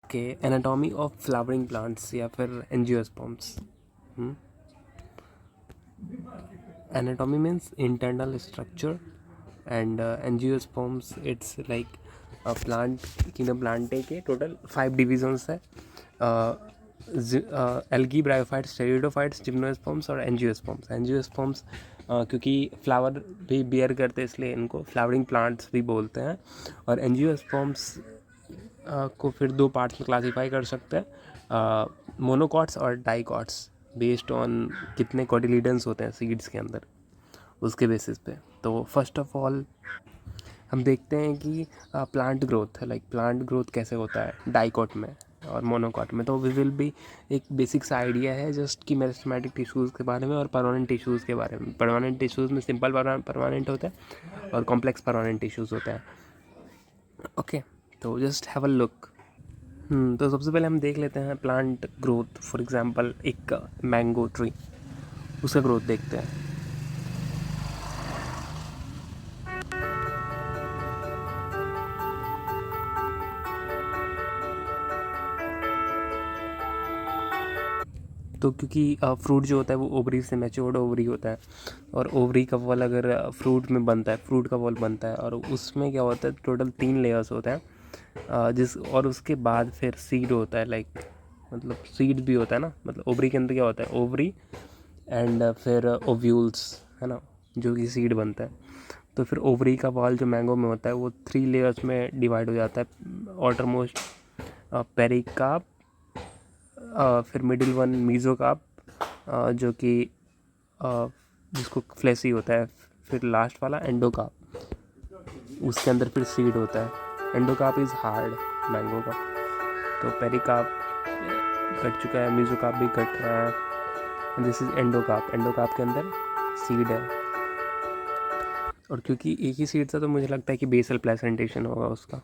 Okay, anatomy of flowering plants या फिर angiosperms. Anatomy means internal structure, and angiosperms it's like a plant. kingdom plantae के total 5 divisions है. Algae, bryophytes, pteridophytes, gymnosperms और angiosperms. Angiosperms क्योंकि flower भी beer करते हैं इसलिए इनको फ्लावरिंग प्लांट्स भी बोलते हैं. और एंजियोस्पर्म्स को फिर 2 पार्ट्स में क्लासीफाई कर सकते हैं, मोनोकॉट्स और डाइकॉट्स, बेस्ड ऑन कितने कोटिलीडन्स होते हैं सीड्स के अंदर, उसके बेसिस पे. तो फर्स्ट ऑफ ऑल हम देखते हैं कि plant growth, like plant growth कैसे होता है डाइकॉट में और मोनोकॉट में. तो वी विल भी एक बेसिक सा आइडिया है जस्ट कि मेरिस्टेमेटिक टिश्यूज़ के बारे में और परमानेंट टिश्यूज़ के बारे में. परमानेंट टिश्यूज़ में सिंपल परमानेंट होता है और कॉम्प्लेक्स परमानेंट टिश्यूज़ होता है. ओके, तो जस्ट हैव अ लुक. तो सबसे पहले हम देख लेते हैं प्लांट ग्रोथ. फॉर एग्जांपल एक मैंगो ट्री, उसका ग्रोथ देखते हैं. तो क्योंकि फ्रूट जो होता है वो ओवरी से मैच्योर्ड ओवरी होता है, और ओवरी का वॉल अगर फ्रूट में बनता है, फ्रूट का वॉल बनता है, और उसमें क्या होता है टोटल 3 लेयर्स होते हैं, जिस और उसके बाद फिर सीड होता है. लाइक मतलब सीड भी होता है ना, मतलब ओवरी के अंदर क्या होता है, ओवरी एंड फिर ओव्यूल्स है ना, जो कि सीड बनता है. तो फिर ओवरी का वॉल जो मैंगो में होता है वो 3 लेयर्स में डिवाइड हो जाता है. ऑटरमोस्ट पेरिकार्प, फिर मिडिल वन मीज़ोकार्प, जो कि जिसको फ्लेसी होता है. फिर लास्ट वाला एंडोकार्प, उसके अंदर फिर सीड होता है. एंडोकार्प इज़ हार्ड मैंगो का. तो पेरिकार्प कट चुका है, मीज़ोकार्प भी कट रहा है. This is endocarp. एंडोकार्प के अंदर सीड है, और क्योंकि एक ही सीड था तो मुझे लगता है कि बेसल प्लेसेंटेशन होगा उसका.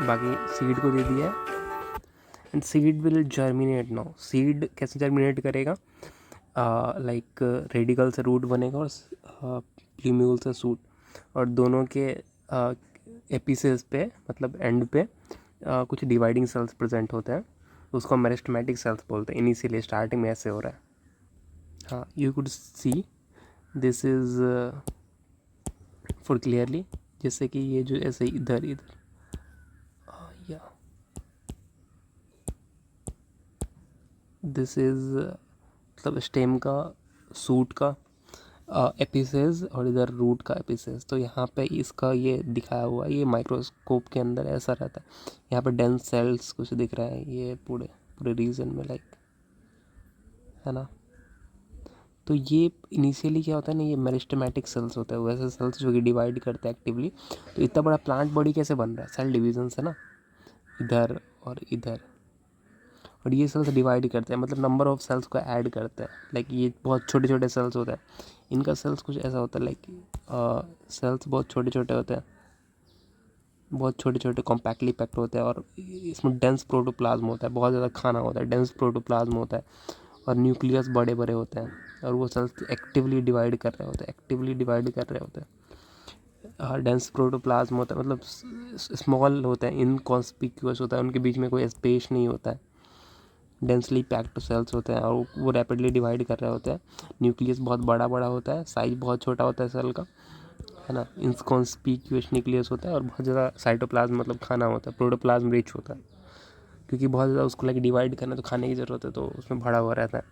बाकी सीड को दे दिया है. And seed will germinate now. Seed कैसे जर्मिनेट करेगा, लाइक रेडिकल से रूट बनेगा और प्ल्यूम्यूल से सूट, और दोनों के एपिसेस पे मतलब एंड पे कुछ डिवाइडिंग सेल्स प्रेजेंट होते हैं. उसको मेरिस्टेमेटिक सेल्स बोलते हैं. इनिशियली स्टार्टिंग में ऐसे हो रहा है. हाँ, you could see this is for clearly, जैसे कि ये जो ऐसे इधर इधर या दिस इज़ मतलब स्टेम का, सूट का एपिसेस, और इधर रूट का एपिसेस. तो यहाँ पे इसका ये दिखाया हुआ, ये माइक्रोस्कोप के अंदर ऐसा रहता है. यहाँ पे डेंस सेल्स कुछ दिख रहा है ये पूरे पूरे रीजन में, लाइक है ना. तो ये इनिशियली क्या होता है ना, ये मेरिस्टेमेटिक सेल्स होता है, वैसे सेल्स जो कि डिवाइड करते हैं एक्टिवली. तो इतना बड़ा प्लांट बॉडी कैसे बन रहा है, सेल डिविजन है ना, इधर और इधर. और ये सेल्स डिवाइड करते हैं, मतलब नंबर ऑफ सेल्स को ऐड करते हैं. लाइक ये बहुत छोटे छोटे सेल्स होते हैं. इनका सेल्स कुछ ऐसा होता है, लाइक सेल्स बहुत छोटे छोटे होते हैं, बहुत छोटे छोटे कॉम्पैक्टली पैक्ड होते हैं. और इसमें डेंस प्रोटोप्लाज्म होता है, बहुत ज़्यादा खाना होता है, डेंस प्रोटोप्लाज्म होता है. और न्यूक्लियस बड़े बड़े होते हैं, और वो सेल्स एक्टिवली डिवाइड कर रहे होते हैं, एक्टिवली डिवाइड कर रहे होते हैं. डेंस प्रोटोप्लाज्म होता है, मतलब स्मॉल होते हैं, इनकॉन्स्पिक्यूअस होता है, उनके बीच में कोई स्पेस नहीं होता है. डेंसली पैक्ड सेल्स होते हैं, और वो रैपिडली डिवाइड कर रहे होते हैं. न्यूक्लियस बहुत बड़ा बड़ा होता है, साइज बहुत छोटा होता है सेल का, है ना. इनकॉन्स्पिक्यूअस न्यूक्लियस होता है, और बहुत ज़्यादा साइटोप्लाज्म मतलब खाना होता है, प्रोटोप्लाज्म रिच होता है, क्योंकि बहुत ज़्यादा उसको लाइक डिवाइड करना, तो खाने की ज़रूरत है, तो उसमें भरा हुआ रहता है.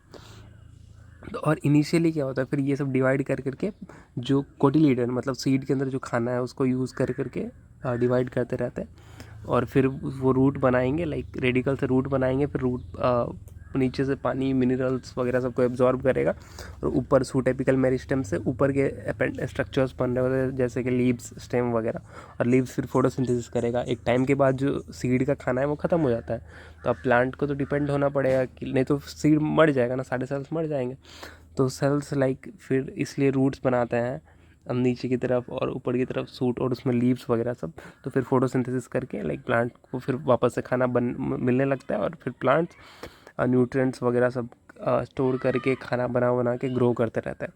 तो और इनिशियली क्या होता है, फिर ये सब डिवाइड कर करके जो कोटिलीडन मतलब सीड के अंदर जो खाना है उसको यूज़ कर करके डिवाइड करते रहते हैं. और फिर वो रूट बनाएंगे, लाइक रेडिकल से रूट बनाएंगे. फिर रूट नीचे से पानी मिनरल्स वगैरह सबको एब्जॉर्ब करेगा, और ऊपर सूट एपिकल मेरिस्टेम से ऊपर के स्ट्रक्चर्स बन रहे होते हैं, जैसे कि लीव्स, स्टेम वगैरह. और लीव्स फिर फोटोसिंथेसिस करेगा. एक टाइम के बाद जो सीड का खाना है वो ख़त्म हो जाता है. तो अब प्लांट को तो डिपेंड होना पड़ेगा, कि नहीं तो सीड मर जाएगा ना, सारे सेल्स मर जाएंगे. तो सेल्स लाइक फिर इसलिए रूट्स बनाते हैं नीचे की तरफ, और ऊपर की तरफ सूट, और उसमें लीव्स वगैरह सब. तो फिर फोटोसिंथेसिस करके लाइक प्लांट को फिर वापस से खाना मिलने लगता है, और फिर प्लांट्स न्यूट्रिएंट्स वगैरह सब स्टोर करके खाना बना बना के ग्रो करते रहता है.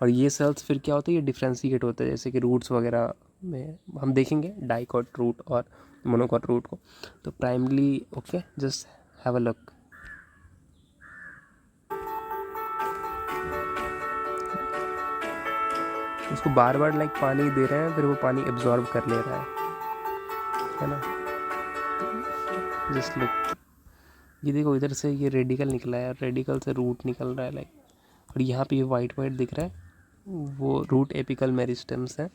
और ये सेल्स फिर क्या होता है, ये डिफ्रेंशिएट होते हैं, जैसे कि रूट्स वगैरह में हम देखेंगे डाइकॉट रूट और मोनोकॉट रूट को। तो primary okay, just have a look. उसको बार बार लाइक पानी दे रहे हैं, फिर वो पानी एब्जॉर्ब कर ले रहा है ना। जस्ट लुक, ये देखो इधर से ये रेडिकल निकला है, रेडिकल से रूट निकल रहा है लाइक, और यहाँ पे ये वाइट वाइट दिख रहा है, वो रूट एपिकल मेरिस्टेम्स है,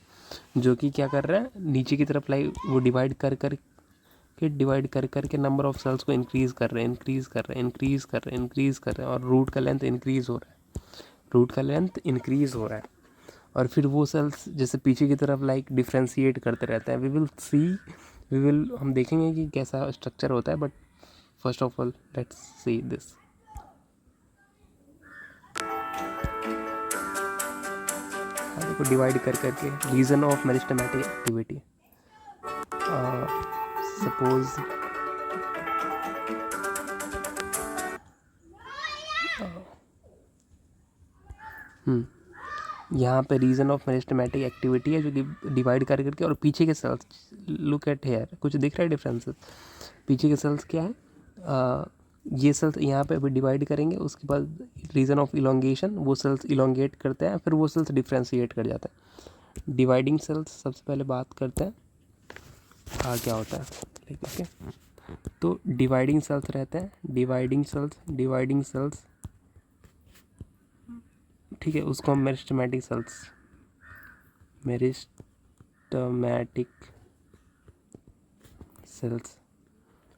जो कि क्या कर रहा है नीचे की तरफ लाइक वो डिवाइड कर के नंबर ऑफ सेल्स को इंक्रीज़ कर रहे हैं, और रूट का लेंथ इंक्रीज़ हो रहा है, और फिर वो सेल्स जैसे पीछे की तरफ लाइक डिफ्रेंशिएट करते रहते हैं। हम देखेंगे कि कैसा स्ट्रक्चर होता है, but first of all let's see this. देखो डिवाइड करके region of meristematic activity, suppose यहाँ पे रीजन ऑफ मेरिस्टेमेटिक एक्टिविटी है जो कि डिवाइड करके, और पीछे के सेल्स लुक एट हेयर, कुछ दिख रहा है डिफरेंसेस। पीछे के सेल्स क्या है, ये सेल्स यहाँ पे अभी डिवाइड करेंगे, उसके बाद रीजन ऑफ इलोंगेशन, वो सेल्स इलोंगेट करते हैं, फिर वो सेल्स डिफ्रेंशिएट कर जाते हैं। डिवाइडिंग सेल्स सबसे पहले बात करते हैं क्या होता है, ठीक है। तो डिवाइडिंग सेल्स रहते हैं, डिवाइडिंग सेल्स ठीक है, उसको हम मेरिस्टेमेटिक सेल्स,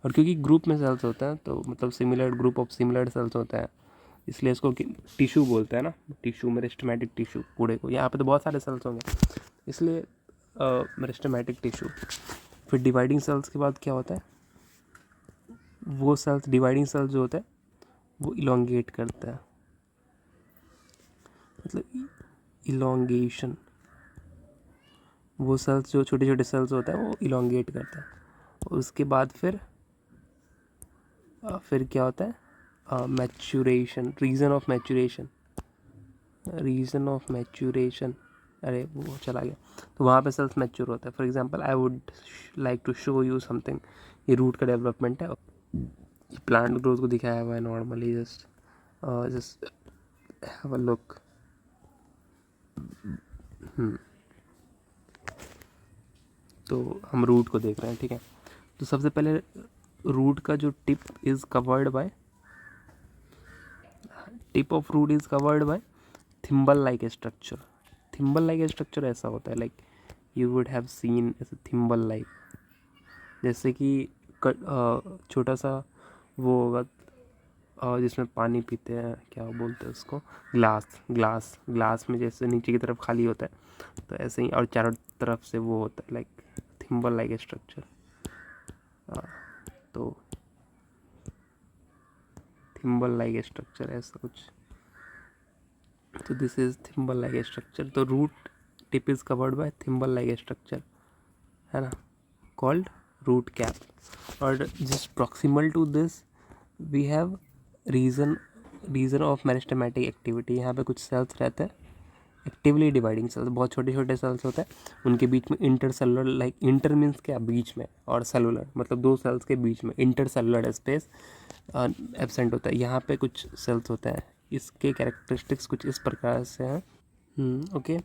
और क्योंकि ग्रुप में सेल्स होता है तो मतलब similar group of similar sales होता है, इसलिए इसको टिश्यू बोलते हैं ना, टिश्यू मेरिस्टेमेटिक टिश्यू पूरे को। यहाँ पे तो बहुत सारे सेल्स होंगे, इसलिए मेरिस्टेमेटिक टिश्यू। फिर डिवाइडिंग सेल्स के बाद क्या होता है, वो सेल्स डिवाइडिंग सेल्स जो होता है वो इलोंगेट करता है, मतलब इलोंगेशन, वो सेल्स जो छोटे छोटे सेल्स होता है वो इलोंगेट करता है। उसके बाद फिर क्या होता है, मैच्यूरेशन, रीजन ऑफ मैच्यूरेशन, अरे वो चला गया, तो वहाँ पे सेल्स मैच्योर होता है। For example I would like to show you something, ये रूट का डेवलपमेंट है, प्लांट ग्रोथ को दिखाया हुआ है normally, just have a look. तो हम रूट को देख रहे हैं, ठीक है। तो सबसे पहले रूट का जो tip of root is covered by thimble like structure. ऐसा होता है like you would have seen ऐसे थिम्बल लाइक, जैसे कि छोटा सा वो होगा जिसमें पानी पीते हैं, क्या बोलते हैं उसको, ग्लास में जैसे नीचे की तरफ खाली होता है, तो ऐसे ही, और चारों तरफ से वो होता है लाइक थिम्बल लाइक स्ट्रक्चर। तो थिम्बल लाइक स्ट्रक्चर ऐसा कुछ, तो this is thimble like structure. तो root tip is covered by thimble like structure, है ना, कॉल्ड रूट कैप। और just proximal to this we have region of meristematic activity. यहाँ पे कुछ सेल्स रहते हैं एक्टिवली डिवाइडिंग सेल्स, बहुत छोटे छोटे सेल्स होते हैं, उनके बीच में इंटरसेलुलर, लाइक इंटर मीन्स क्या, बीच में, और सेलुलर मतलब दो सेल्स के बीच में इंटरसेलुलर स्पेस एब्सेंट होता है। यहाँ पे कुछ सेल्स होते हैं, इसके कैरेक्टरिस्टिक्स कुछ इस प्रकार से हैं। ओके,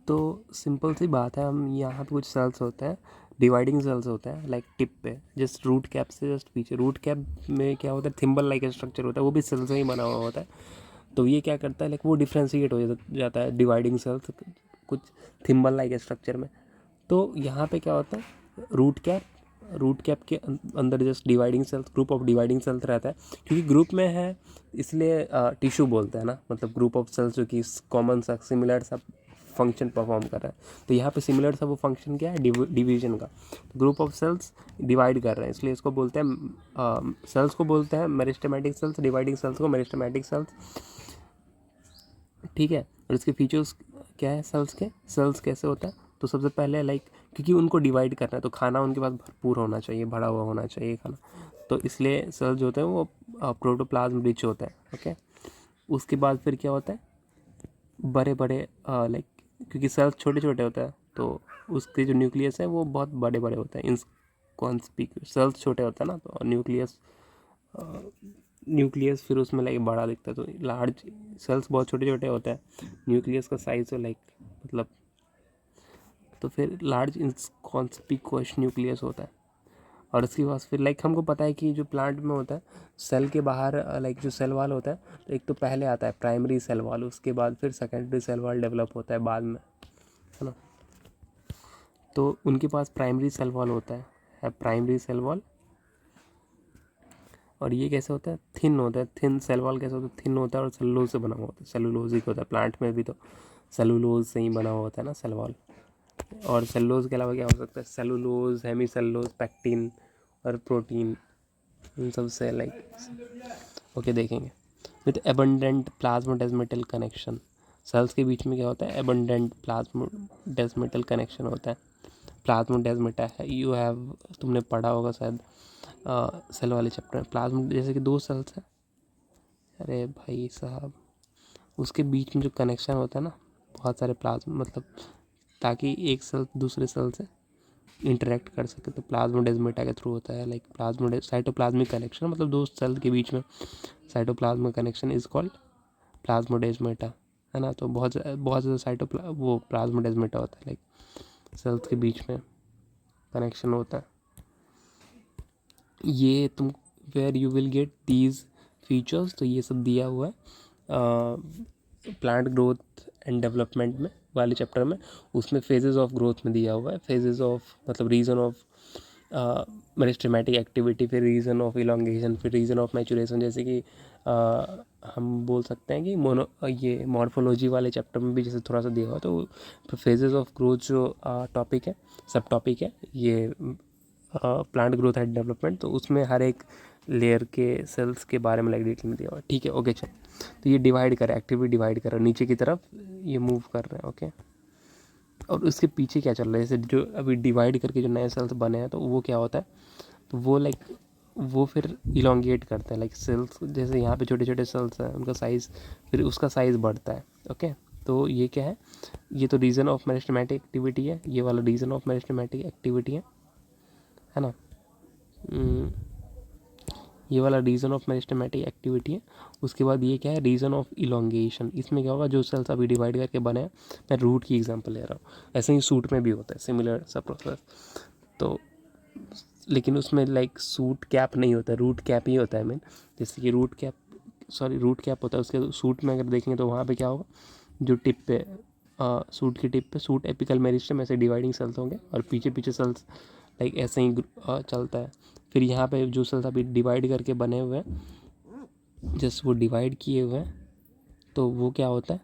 तो सिंपल सी बात है, हम यहाँ पे कुछ सेल्स होते हैं, डिवाइडिंग सेल्स होते हैं लाइक टिप पे, जस्ट रूट कैप से जस्ट पीछे। रूट कैप में क्या होता है, थिम्बल लाइक स्ट्रक्चर होता है, वो भी सेल से ही बना हुआ होता है। तो ये क्या करता है, लाइक वो डिफ्रेंशिएट हो जाता है डिवाइडिंग सेल्स कुछ थिम्बल लाइक स्ट्रक्चर में। तो यहाँ पे क्या होता है, रूट कैप के अंदर just dividing cells, group of dividing cells रहता है, क्योंकि ग्रुप में है इसलिए टिश्यू बोलते हैं ना, मतलब ग्रुप ऑफ सेल्स जो कि कॉमन सा सिमिलर सा फंक्शन परफॉर्म कर रहा है। तो यहाँ पे सिमिलर सा वो फंक्शन क्या है, डिवीजन का। ग्रुप ऑफ सेल्स डिवाइड कर रहे हैं, इसलिए इसको बोलते हैं सेल्स को बोलते हैं मेरिस्टेमेटिक सेल्स, डिवाइडिंग सेल्स को मेरिस्टेमेटिक सेल्स, ठीक है। और इसके फीचर्स क्या है, सेल्स कैसे होता है, तो सबसे पहले लाइक क्योंकि उनको डिवाइड करना है तो खाना उनके पास भरपूर होना चाहिए, भरा हुआ होना चाहिए खाना, तो इसलिए सेल्स जो होते हैं वो प्रोटोप्लाज्म रिच होता है। ओके, उसके बाद फिर क्या होता है, बड़े बड़े लाइक क्योंकि सेल्स छोटे छोटे होते हैं तो उसके जो न्यूक्लियस है वो बहुत बड़े बड़े होते हैं, इनकॉन्स्पिक्यूअस। सेल्स छोटे होते हैं ना, तो न्यूक्लियस फिर उसमें लाइक बड़ा दिखता है। तो लार्ज सेल्स बहुत छोटे छोटे होते हैं, न्यूक्लियस का साइज तो लाइक मतलब, तो फिर लार्ज इनकॉन्स्पिक्यूअस न्यूक्लियस होता है। और उसके बाद फिर लाइक हमको पता है कि जो प्लांट में होता है सेल के बाहर लाइक जो सेल वॉल होता है, तो एक तो पहले आता है प्राइमरी सेल वॉल, उसके बाद फिर सेकेंडरी सेल वॉल डेवलप होता है बाद में, है ना। तो उनके पास प्राइमरी सेल वॉल होता है प्राइमरी सेल वॉल। और ये कैसे होता है, थिन होता है। थिन सेल वॉल कैसे होता है, थिन होता है और सेलुलोज से बना हुआ होता है। सेलुलोजिक होता है, प्लांट में भी तो सेलुलोज से ही बना हुआ होता है ना सेल वॉल। और सेलुलोज के अलावा क्या हो सकता है, सेलुलोज, हेमी सेलुलोज, पैक्टिन और प्रोटीन, इन सब से लाइक ओके देखेंगे। With abundant plasmodesmatal connection, cells के बीच में क्या होता है, एबंडेंट प्लाज्मोडेस्मेटल कनेक्शन होता है। प्लाज्मोडेस्मेटा है, यू हैव, तुमने पढ़ा होगा शायद सेल वाले चैप्टर में। प्लाज्मा जैसे कि दो सेल्स हैं, अरे भाई साहब, उसके बीच में जो कनेक्शन होता है ना, बहुत सारे प्लाज्मा मतलब, ताकि एक सेल दूसरे सेल से इंटरेक्ट कर सके, तो प्लाज्मोडेस्मेटा के थ्रू होता है। लाइक साइटोप्लाज्मिक कनेक्शन, मतलब दो सेल के बीच में cytoplasmic connection is called plasmodesmata, है ना। तो बहुत ज़्यादा वो प्लाज्मोडेस्मेटा होता है, लाइक सेल्स के बीच में कनेक्शन होता है। ये तुम where you will get these features, तो ये सब दिया हुआ है प्लांट ग्रोथ एंड डेवलपमेंट में वाले चैप्टर में। उसमें फेजेस ऑफ ग्रोथ में दिया हुआ है, फेजेस ऑफ मतलब रीजन ऑफ मेरिस्टेमेटिक एक्टिविटी, फिर रीजन ऑफ इलोंगेशन, फिर रीजन ऑफ मैचुरेशन। जैसे कि हम बोल सकते हैं कि ये मॉर्फोलॉजी वाले चैप्टर में भी जैसे थोड़ा सा दिया हुआ, तो फेजेस ऑफ ग्रोथ जो टॉपिक है, सब टॉपिक है ये प्लांट ग्रोथ एंड डेवलपमेंट, तो उसमें हर एक लेयर के सेल्स के बारे में लाइक डिटेल में दिया हुआ है। ठीक है, ओके चल। तो ये डिवाइड कर एक्टिविटी डिवाइड कर नीचे की तरफ ये मूव कर रहे हैं, ओके। और उसके पीछे क्या चल रहा है, जैसे जो अभी डिवाइड करके जो नए सेल्स बने हैं, तो वो क्या होता है, तो वो लाइक वो फिर इलोंगेट करते हैं, लाइक सेल्स जैसे यहाँ पे छोटे छोटे सेल्स हैं, उनका साइज़, फिर उसका साइज़ बढ़ता है, ओके। तो ये क्या है, ये तो रीजन ऑफ मेरिस्टेमेटिक एक्टिविटी है, ये वाला रीजन ऑफ मेरिस्टेमेटिक एक्टिविटी है ना। ये वाला रीजन ऑफ मेरिस्टेमेटिक एक्टिविटी है। उसके बाद ये क्या है, रीजन ऑफ इलोंगेशन। इसमें क्या होगा, जो सेल्स अभी डिवाइड करके बने हैं, मैं रूट की एग्जांपल ले रहा हूँ, ऐसे ही सूट में भी होता है सिमिलर सा प्रोसेस। तो लेकिन उसमें लाइक सूट कैप नहीं होता, रूट कैप ही होता है मेन। जैसे कि रूट कैप होता है, उसके सूट में अगर देखेंगे तो वहाँ पे क्या होगा, जो टिप पे सूट की टिप पे सूट एपिकल मेरिस्टेम ऐसे डिवाइडिंग सेल्स होंगे, और पीछे पीछे सेल्स लाइक ऐसे ही चलता है। फिर यहाँ पे जो सेल्स अभी डिवाइड करके बने हुए हैं, जस्ट वो डिवाइड किए हुए हैं, तो वो क्या होता है,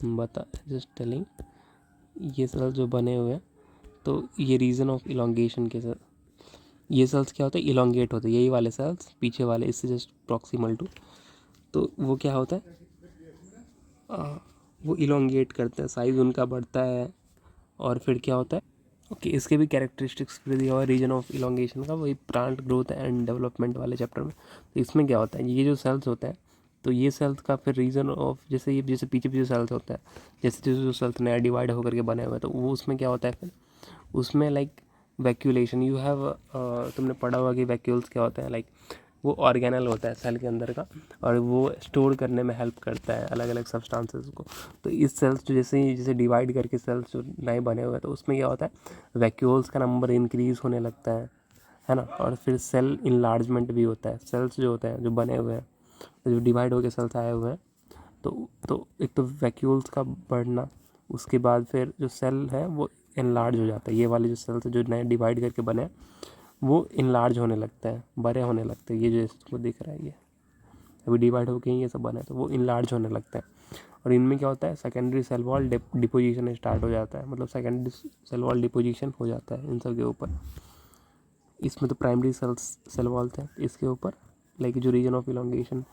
बता जस्ट टेलिंग, ये सेल्स जो बने हुए हैं, तो ये रीजन ऑफ इलोंगेशन के साथ ये सेल्स क्या होता है, इलोंगेट होते हैं, यही वाले सेल्स पीछे वाले इससे जस्ट प्रॉक्सिमल टू, तो वो क्या होता है, वो इलोंगेट करते हैं, साइज़ उनका बढ़ता है। और फिर क्या होता है, ओके इसके भी कैरेक्टरिस्टिक्स फिर दिया हुआ है रीजन ऑफ इलोंगेशन का, वही प्लांट ग्रोथ एंड डेवलपमेंट वाले चैप्टर में। तो इसमें क्या होता है, ये जो सेल्स होते हैं, तो ये सेल्स का फिर रीजन ऑफ, जैसे पीछे पीछे सेल्स होता है, जैसे जो सेल्स नया डिवाइड होकर के बने हुए हैं, तो वो उसमें क्या होता है फिर, उसमें लाइक वैक्यूलेशन, यू हैव तुमने पढ़ा होगा कि वैक्यूल्स क्या होते हैं, लाइक वो ऑर्गेनल होता है सेल के अंदर का, और वो स्टोर करने में हेल्प करता है अलग अलग सब्सटेंसेस को। तो इस सेल्स जो जैसे डिवाइड करके सेल्स जो नए बने हुए हैं, तो उसमें क्या होता है, वैक्यूल्स का नंबर इंक्रीज होने लगता है ना। और फिर सेल इनलार्जमेंट भी होता है, सेल्स जो होते हैं जो बने हुए हैं, जो डिवाइड होकर सेल्स आए हुए हैं, तो एक तो वैक्यूल्स का बढ़ना, उसके बाद फिर जो सेल है वो इनलार्ज हो जाता है। ये वाले जो सेल्स जो नए डिवाइड करके बने हैं, वो इनलार्ज होने लगता है, बड़े होने लगते हैं। ये जो इसको दिख रहा है, ये अभी डिवाइड होकर ये सब बना है, तो वो इनलार्ज होने लगता है। और इनमें क्या होता है, secondary cell wall deposition start हो जाता है, मतलब सेकेंडरी सेल वॉल डिपोजिशन हो जाता है इन सब के ऊपर। इसमें तो प्राइमरी सेल वॉल थे, इसके ऊपर लाइक जो रीजन ऑफ इलोंगेशन,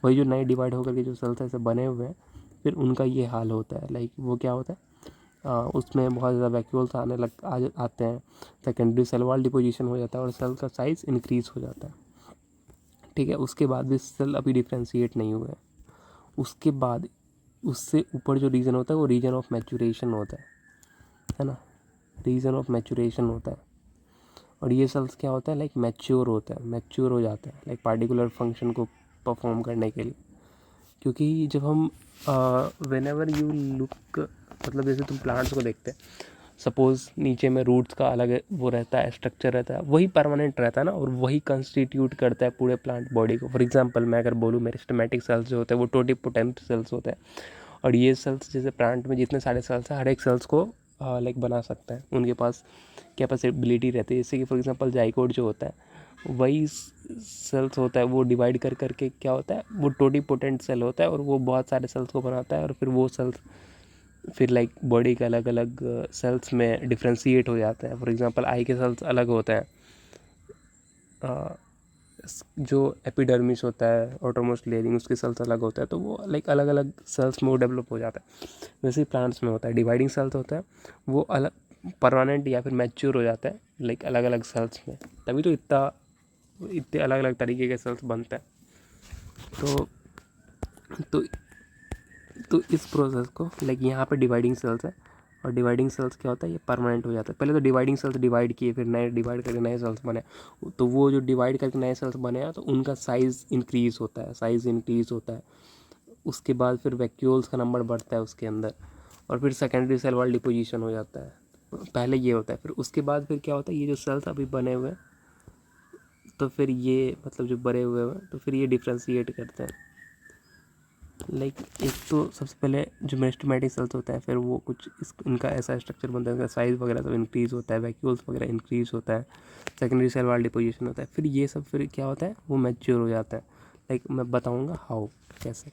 वही जो नए डिवाइड होकर के जो सेल्स ऐसे बने हुए हैं, फिर उनका ये हाल होता है। लाइक वो क्या होता है, उसमें बहुत ज़्यादा वैक्यूल्स आते हैं, सेकेंडरी सेल वॉल डिपोजिशन हो जाता है, और सेल का साइज़ इंक्रीज़ हो जाता है। ठीक है, उसके बाद भी सेल अभी डिफ्रेंशिएट नहीं हुए हैं। उसके बाद उससे ऊपर जो रीजन होता है वो रीजन ऑफ मैचुरेशन होता है। है ना, रीजन ऑफ मैचुरेशन होता है। और ये सेल्स क्या होता है, लाइक मैच्योर होता है, मैच्योर हो जाता है लाइक पार्टिकुलर फंक्शन को परफॉर्म करने के लिए। क्योंकि जब हम वेन एवर यू लुक, मतलब जैसे तुम प्लांट्स को देखते हैं, सपोज नीचे में रूट्स का अलग वो रहता है, स्ट्रक्चर रहता है, वही परमानेंट रहता है ना, और वही कंस्टिट्यूट करता है पूरे प्लांट बॉडी को। फॉर एग्जांपल मैं अगर बोलूँ, मेरिस्टेमेटिक सेल्स जो होते हैं वो टोटिपोटेंट सेल्स होते हैं, और ये सेल्स जैसे प्लांट में जितने सारे सेल्स हैं, हर एक सेल्स को लाइक बना सकते हैं, उनके पास कैपेसिबिलिटी रहती है। जैसे कि फॉर एग्जांपल जाइकोट जो होता है वही सेल्स होता है, वो डिवाइड कर करके क्या होता है, वो टोटिपोटेंट सेल होता है, और वो बहुत सारे सेल्स को बनाता है, और फिर वो सेल्स फिर लाइक बॉडी के अलग अलग सेल्स में डिफ्रेंशिएट हो जाते हैं। फॉर एग्जांपल आई के सेल्स अलग होते हैं, जो एपिडर्मिस होता है, ऑटोमोस्ट लेयरिंग, उसके सेल्स अलग होता है, तो वो लाइक अलग अलग सेल्स में वो डेवलप हो जाता है। वैसे ही प्लांट्स में होता है, डिवाइडिंग सेल्स होता है, वो अलग परमानेंट या फिर मैच्योर हो जाता है लाइक अलग अलग सेल्स में, तभी तो इतने अलग अलग तरीके के सेल्स बनते हैं। तो तो तो इस प्रोसेस को लाइक यहाँ पे डिवाइडिंग सेल्स है, और डिवाइडिंग सेल्स क्या होता है, ये परमानेंट हो जाता है। पहले तो डिवाइडिंग सेल्स डिवाइड किए, फिर नए डिवाइड करके नए सेल्स बने, तो वो जो डिवाइड करके नए सेल्स बने हैं तो उनका साइज़ इंक्रीज़ होता है, साइज़ इंक्रीज़ होता है। उसके बाद फिर वैक्यूल्स का नंबर बढ़ता है उसके अंदर, और फिर सेकेंडरी सेल वाल डिपोजिशन हो जाता है। पहले ये होता है, फिर उसके बाद फिर क्या होता है, ये जो सेल्स अभी बने हुए हैं, तो फिर ये मतलब जो बड़े हुए हैं, तो फिर ये डिफ्रेंशिएट करते हैं। लाइक एक तो सबसे पहले जो मेरिस्टेमेटिक सेल्स होता है, फिर वो कुछ इनका ऐसा स्ट्रक्चर बनता है, इनका साइज़ वगैरह सब इंक्रीज़ होता है, वैक्यूल्स वगैरह इंक्रीज़ होता है, सेकेंडरी सेल वाल डिपोजिशन होता है, फिर ये सब फिर क्या होता है, वो मैच्योर हो जाता है। लाइक मैं बताऊँगा हाउ, कैसे।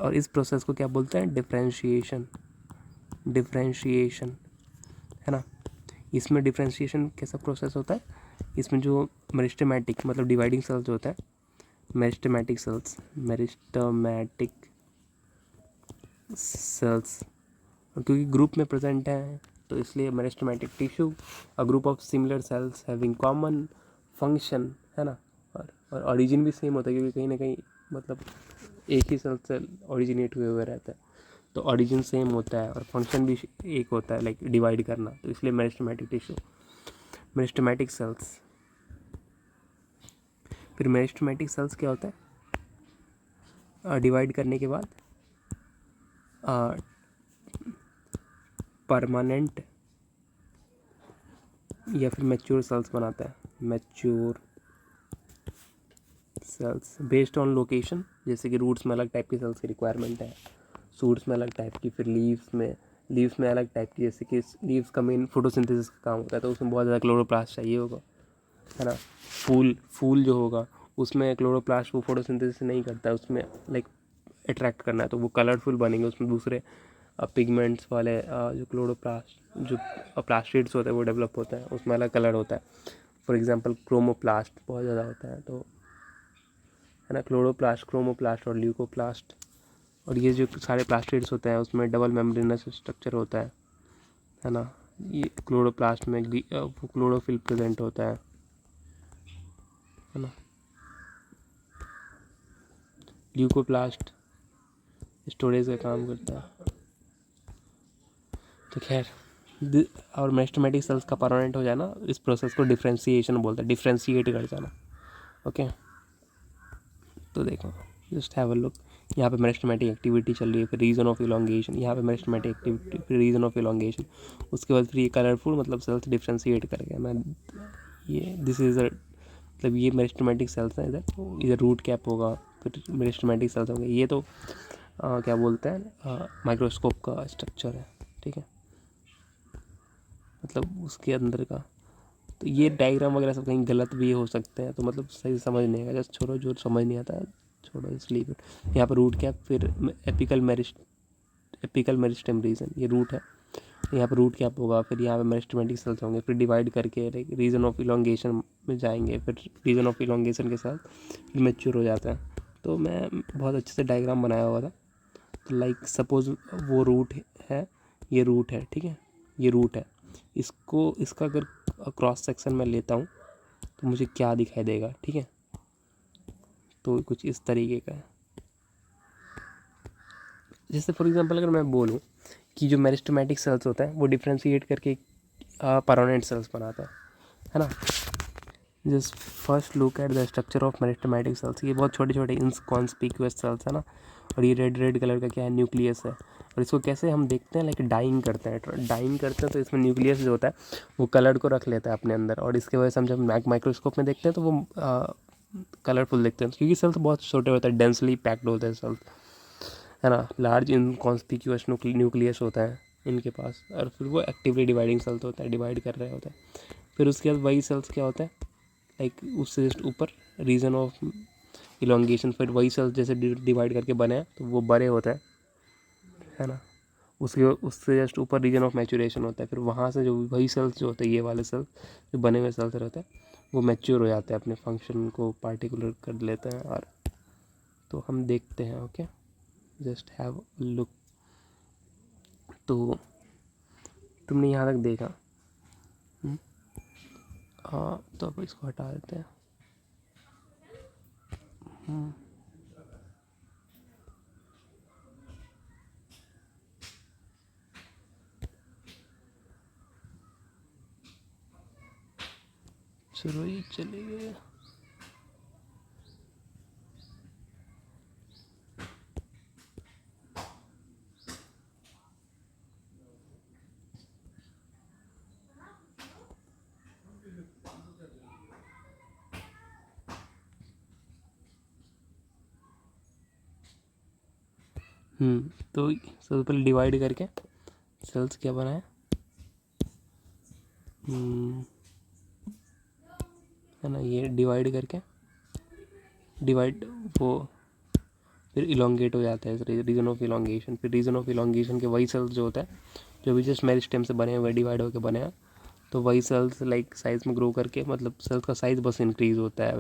और इस प्रोसेस को क्या बोलते हैं, डिफ्रेंशिएशन। डिफ्रेंशिएशन, है ना। इसमें डिफ्रेंशिएशन कैसा प्रोसेस होता है, इसमें जो मेरिस्टेमेटिक मतलब डिवाइडिंग सेल्स जो होता है, मेरिस्टेमेटिक सेल्स, मेरिस्टेमेटिक सेल्स, क्योंकि ग्रुप में प्रेजेंट है तो इसलिए meristematic tissue, a group of similar sales having common function, है ना। और ओरिजिन भी सेम होता है, क्योंकि कहीं ना कहीं मतलब एक ही सेल से ओरिजिनेट हुए हुए रहता है, तो ओरिजिन सेम होता है और फंक्शन भी एक होता है, लाइक डिवाइड करना, तो इसलिए मेरिस्टेमेटिक टिश्यू, मेरिस्टेमेटिक सेल्स। फिर मेरिस्टेमेटिक सेल्स क्या होता है, डिवाइड करने के बाद परमानेंट या फिर मैच्योर सेल्स बनाता है, mature cells based on location. जैसे कि रूट्स में अलग टाइप की सेल्स की रिक्वायरमेंट है, सूट्स में अलग टाइप की, फिर लीव्स में अलग टाइप की, जैसे कि लीव्स का मेन फोटोसिंथेसिस का काम होता है, तो उसमें बहुत ज़्यादा क्लोरोप्लास्ट चाहिए होगा, है ना। फूल जो होगा उसमें क्लोरोप्लास्ट वो फोटोसिंथेसिस नहीं करता है, उसमें लाइक अट्रैक्ट करना है, तो वो कलरफुल बनेंगे, उसमें दूसरे पिगमेंट्स वाले जो क्लोरोप्लास्ट जो प्लास्टिड्स होते हैं वो डेवलप होता है, उसमें अलग कलर होता है। फॉर एग्जांपल क्रोमोप्लास्ट बहुत ज़्यादा होता है, तो है ना, क्लोरोप्लास्ट, क्रोमोप्लास्ट और ल्यूकोप्लास्ट। और ये जो सारे प्लास्टिड्स होते हैं उसमें डबल मेम्ब्रेनस स्ट्रक्चर होता है ना। ये क्लोरोप्लास्ट में क्लोरोफिल प्रेजेंट होता है ना। ल्यूकोप्लास्ट स्टोरेज का काम करता है। तो खैर और मेरिस्टेमेटिक सेल्स का परमानेंट हो जाना, इस प्रोसेस को डिफ्रेंशिएशन बोलते हैं, डिफ्रेंशिएट कर जाना। ओके, तो देखो जस्ट हैव अ लुक, यहाँ पे मेरिस्टेमेटिक एक्टिविटी चल रही है, फिर रीजन ऑफ इलॉन्गेशन, यहाँ पे मेरिस्टेमेटिक एक्टिविटी, फिर रीजन ऑफ इलॉन्गेशन, उसके बाद फिर ये कलरफुल मतलब सेल्स डिफ्रेंशिएट कर गया। मैं ये दिस इज़ अ मतलब ये मेरिस्टेमेटिक सेल्स हैं, इधर रूट कैप होगा, फिर मेरिस्टेमेटिक सेल्स होंगे। ये तो क्या बोलते हैं, माइक्रोस्कोप का स्ट्रक्चर है, ठीक है, मतलब उसके अंदर का। तो ये डायग्राम वगैरह सब कहीं गलत भी हो सकते हैं, तो मतलब सही से समझ नहीं आएगा, जस्ट छोड़ो, जो समझ नहीं आता है छोड़ो, इसलिए यहाँ पर रूट कैप, फिर एपिकल मेरिस्टेम रीजन, ये रूट है, यहाँ पर रूट कैप होगा, फिर यहाँ पे मेरिस्टेमेटिक सेल्स होंगे, फिर डिवाइड करके रीजन ऑफ इलॉन्गेशन में जाएंगे, फिर रीजन ऑफ इलॉन्गेशन के साथ फिर मैच्योर हो जाता है। तो मैं बहुत अच्छे से डायग्राम बनाया हुआ था। तो लाइक सपोज वो रूट है, ये रूट है, ठीक है, ये रूट है, इसका अगर क्रॉस सेक्शन में लेता हूँ तो मुझे क्या दिखाई देगा, ठीक है, तो कुछ इस तरीके का है। जैसे फॉर एग्जांपल अगर मैं बोलूँ कि जो मेरिस्टेमेटिक सेल्स होता है वो डिफ्रेंशिएट करके परमानेंट सेल्स बनाता है ना। Just first look at the structure of meristematic cells. ये बहुत छोटे छोटे इनकॉन्स्पिक्यूअस सेल्स है ना, और ये रेड रेड कलर का क्या है, न्यूक्लियस है। और इसको कैसे हम देखते हैं, लाइक डाइंग करते हैं, तो इसमें न्यूक्लियस जो होता है वो कलर को रख लेता है अपने अंदर, और इसके वजह से हम जब माइक्रोस्कोप में देखते हैं तो वो कलरफुल दिखते हैं, क्योंकि सेल्स बहुत छोटे होते हैं, डेंसली पैक्ड होते हैं सेल्स, है ना। लार्ज इनकॉन्स्पिक्यूअस न्यूक्लियस होता है इनके पास, और फिर वो एक्टिवली डिवाइडिंग सेल्स होता है, डिवाइड कर रहे होते हैं। फिर उसके बाद वही सेल्स क्या होता है, लाइक उससे जस्ट ऊपर रीजन ऑफ इलोंगेशन, फिर वही सेल्स जैसे डिवाइड करके बने हैं तो वो बड़े होते हैं, है ना। उससे जस्ट ऊपर रीजन ऑफ मैचुरेशन होता है, फिर वहाँ से जो वही सेल्स जो होते हैं, ये वाले सेल्स जो बने हुए सेल्स रहते हैं वो मैच्योर हो जाते हैं, अपने फंक्शन को पार्टिकुलर कर लेते हैं। और तो हम देखते हैं, okay, just have a look. तो तुमने यहाँ तक देखा, हाँ, तो अब इसको हटा देते हैं। चलो ये चले गए। तो सबसे पहले डिवाइड करके सेल्स क्या बनाए, है ना, ये डिवाइड करके डिवाइड वो फिर इलोंगेट हो जाता है, रीजन ऑफ इलोंगेशन। फिर रीजन ऑफ इलोंगेशन के वही सेल्स जो होता है जो भी जस्ट मेरिस्टेम से बने हुए डिवाइड होकर बने हैं, तो वही सेल्स लाइक साइज में ग्रो करके, मतलब सेल्स का साइज बस इंक्रीज़ होता है,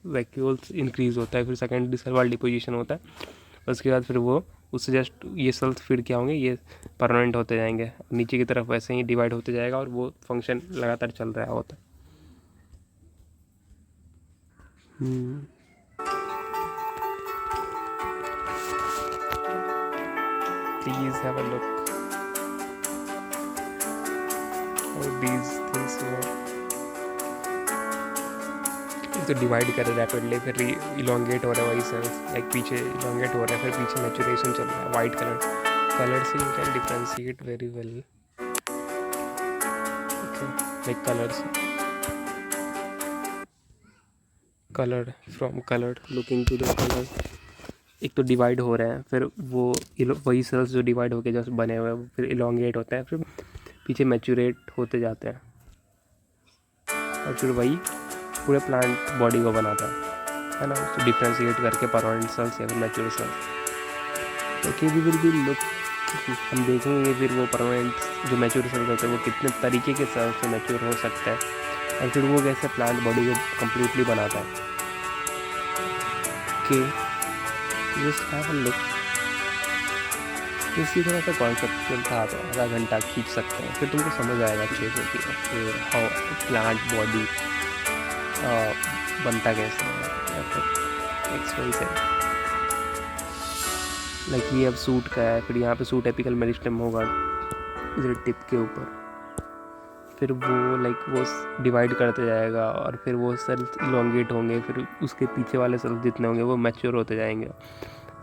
वैक्यूल्स इंक्रीज़ होता है, फिर सेकेंडरी सेल वाल डिपोजिशन होता है। उसके बाद फिर वो उससे जस्ट ये सेल्स फिर क्या होंगे, ये परमानेंट होते जाएंगे, नीचे की तरफ वैसे ही डिवाइड होते जाएगा, और वो फंक्शन लगातार चल रहा होता है। Please have a look how these things work। तो डिवाइड कर रैपिडली, फिर इलोंगेट हो रहा है वही सेल्स, लाइक पीछे इलोंगेट हो रहा है, फिर पीछे मैचुरेशन चल रहा है। वाइट कलर से you can differentiate very well, like colour from colour, looking to the colour. एक तो डिवाइड हो रहे हैं, फिर वो वही सेल्स जो डिवाइड होके जस्ट बने हुए हैं फिर इलोंगेट होते हैं, फिर पीछे मैचुरेट होते जाते हैं, और फिर वही पूरे प्लांट बॉडी को बनाता है ना, उसको डिफ्रेंशिएट करके परमानेंट सेल्स या फिर mature cells. Okay, we will be look, हम देखेंगे फिर वो परमानेंट जो मैच्योर सेल्स होते हैं वो कितने तरीके के सेल्स से मैच्योर हो सकता है, और फिर वो कैसे प्लांट बॉडी को कम्प्लीटली बनाता है। Okay, just have a look. इसी थोड़ा सा कॉन्सेप्चुअल था, तो आधा घंटा खींच सकते हैं, फिर तुमको समझ आएगा अच्छे से कि हाउ प्लांट बॉडी बनता कैसे है, या फिर एक्सवाई से। लाइक ये अब सूट का है, फिर यहाँ पे सूट एपिकल मेरिस्टेम होगा इधर टिप के ऊपर, फिर वो लाइक वो डिवाइड करते जाएगा, और फिर वो सेल्स इलोंगेट होंगे, फिर उसके पीछे वाले सेल्स जितने होंगे वो मैच्योर होते जाएंगे,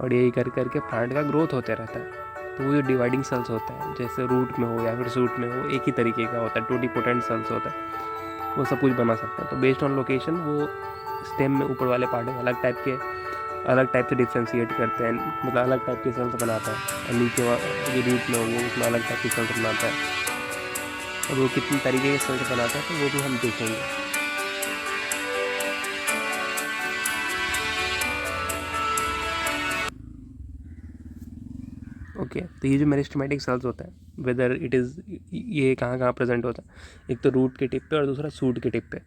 और यही कर करके प्लांट का ग्रोथ होते रहता है। तो वो जो डिवाइडिंग सेल्स होता है, जैसे रूट में हो या फिर सूट में हो, एक ही तरीके का होता है, टोटीपोटेंट सेल्स होता है, वो सब कुछ बना सकता है। तो बेस्ड ऑन लोकेशन वो स्टेम में ऊपर वाले पार्ट में अलग टाइप से डिफ्रेंशिएट करते हैं, मतलब अलग टाइप के सेल्स बनाता है, और नीचे जो रूट में होंगे उसमें अलग टाइप के सेल्स बनाता है, और वो कितने तरीके के सेल्स बनाता है तो वो भी हम देखेंगे। ओके, तो ये जो मेरिस्टेमेटिक सेल्स होता है, वेदर इट इज़, ये कहाँ कहाँ प्रेजेंट होता है, एक तो रूट के टिप पे और दूसरा सूट के टिप पे,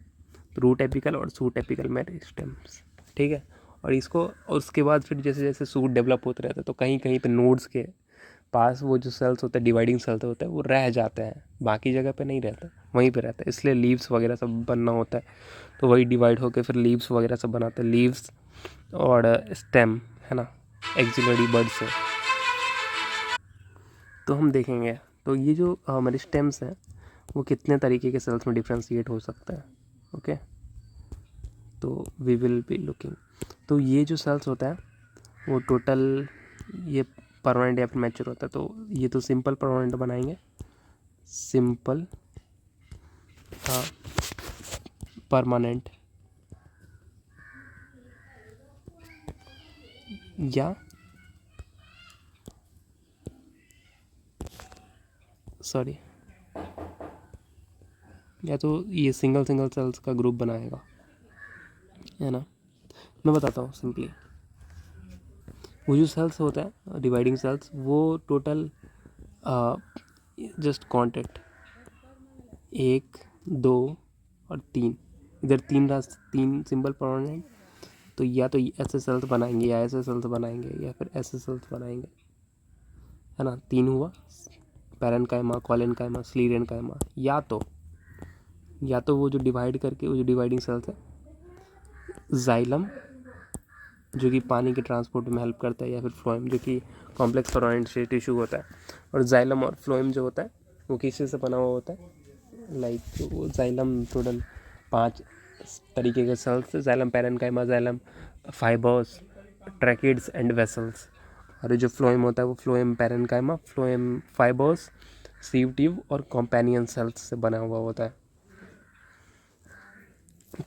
रूट एपिकल और सूट एपिकल मेरिस्टेम्स, ठीक है। और इसको, और उसके बाद फिर जैसे जैसे सूट डेवलप होते रहता है तो कहीं कहीं पे नोड्स के पास वो जो सेल्स होते हैं, डिवाइडिंग सेल्स होते हैं, वो रह जाते हैं, बाकी जगह पे नहीं रहता, वहीं पे रहता है, इसलिए लीव्स वगैरह सब बनना होता है। तो वही डिवाइड होकर फिर लीव्स वगैरह सब बनाते हैं, लीव्स और स्टेम, है ना, एक्सिलरी बर्ड से। तो हम देखेंगे तो ये जो हमारे स्टेम्स हैं वो कितने तरीके के सेल्स में डिफ्रेंशिएट हो सकता है। ओके, तो वी विल बी लुकिंग। तो ये जो सेल्स होता है वो टोटल ये परमानेंट या फिर मैच्योर होता है। तो ये तो सिंपल परमानेंट बनाएंगे, सिंपल परमानेंट या सॉरी या तो ये सिंगल सेल्स का ग्रुप बनाएगा, है ना। मैं बताता हूँ सिंपली। वो जो सेल्स होता है डिवाइडिंग सेल्स वो टोटल जस्ट कॉन्टेक्ट 1 2 और 3, इधर तीन सिंपल परमानेंट। तो या तो ऐसे सेल्स बनाएंगे या ऐसे सेल्स बनाएंगे या फिर ऐसे सेल्स बनाएंगे, है ना। 3 हुआ, पैरेन्काइमा, कोलेनकाइमा, स्लीरेनकाइमा। या तो वो जो डिवाइड करके वो जो डिवाइडिंग सेल्स है जाइलम जो कि पानी के ट्रांसपोर्ट में हेल्प करता है, या फिर फ्लोएम जो कि कॉम्प्लेक्स परमानेंट टिश्यू होता है। और जाइलम और फ्लोएम जो होता है वो किसी से बना हुआ होता है। लाइक वो जाइलम टोटल 5 तरीके के cells, xylem parenchyma, xylem fibres, tracheids and vessels. और जो फ्लोएम होता है वो phloem parenchyma, phloem fibres, sieve tube और कॉम्पेनियन सेल्स से बना हुआ होता है।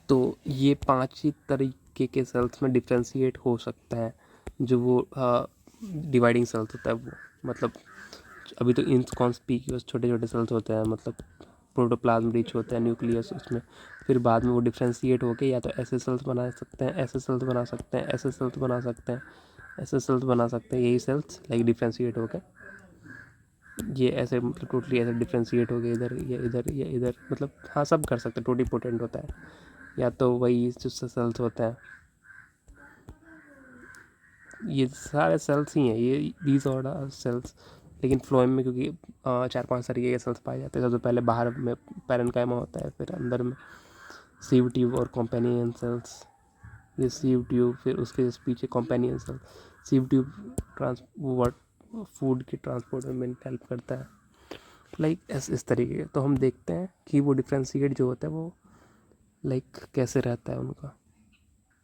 तो ये 5 ही तरीके के सेल्स में डिफ्रेंशिएट हो सकता है जो वो डिवाइडिंग सेल्स होता है वो। मतलब अभी तो इनकॉन्स्पिक्यूअस छोटे छोटे सेल्स होते हैं, मतलब प्रोटोप्लाज्म रिच होता है न्यूक्लियस उसमें। फिर बाद में वो डिफ्रेंशिएट होके या तो ऐसे सेल्स बना सकते हैं, ऐसे सेल्स बना सकते हैं, ऐसे सेल्स बना सकते हैं, ऐसे सेल्स बना सकते हैं। यही सेल्स लाइक डिफ्रेंशिएट होके ये ऐसे मतलब टोटली ऐसे डिफ्रेंशिएट हो गए इधर या इधर या इधर, मतलब हाँ सब कर सकते हैं, टोटीपोटेंट होता है। या तो वही जो सेल्स होते हैं ये सारे सेल्स ही हैं, ये दीज आर सेल्स। लेकिन फ्लोएम में क्योंकि 4-5 तरीके के सेल्स पाए जाते हैं। सबसे पहले बाहर में पैरेन्काइमा होता है, फिर अंदर में सीव ट्यूब और कॉम्पेनियन सेल्स। ये सीव ट्यूब, फिर उसके पीछे companion cell. Sieve tube food के ट्रांसपोर्ट में हेल्प करता है, लाइक इस तरीके के। तो हम देखते हैं कि वो डिफ्रेंशिएट जो होता है वो लाइक कैसे रहता है उनका।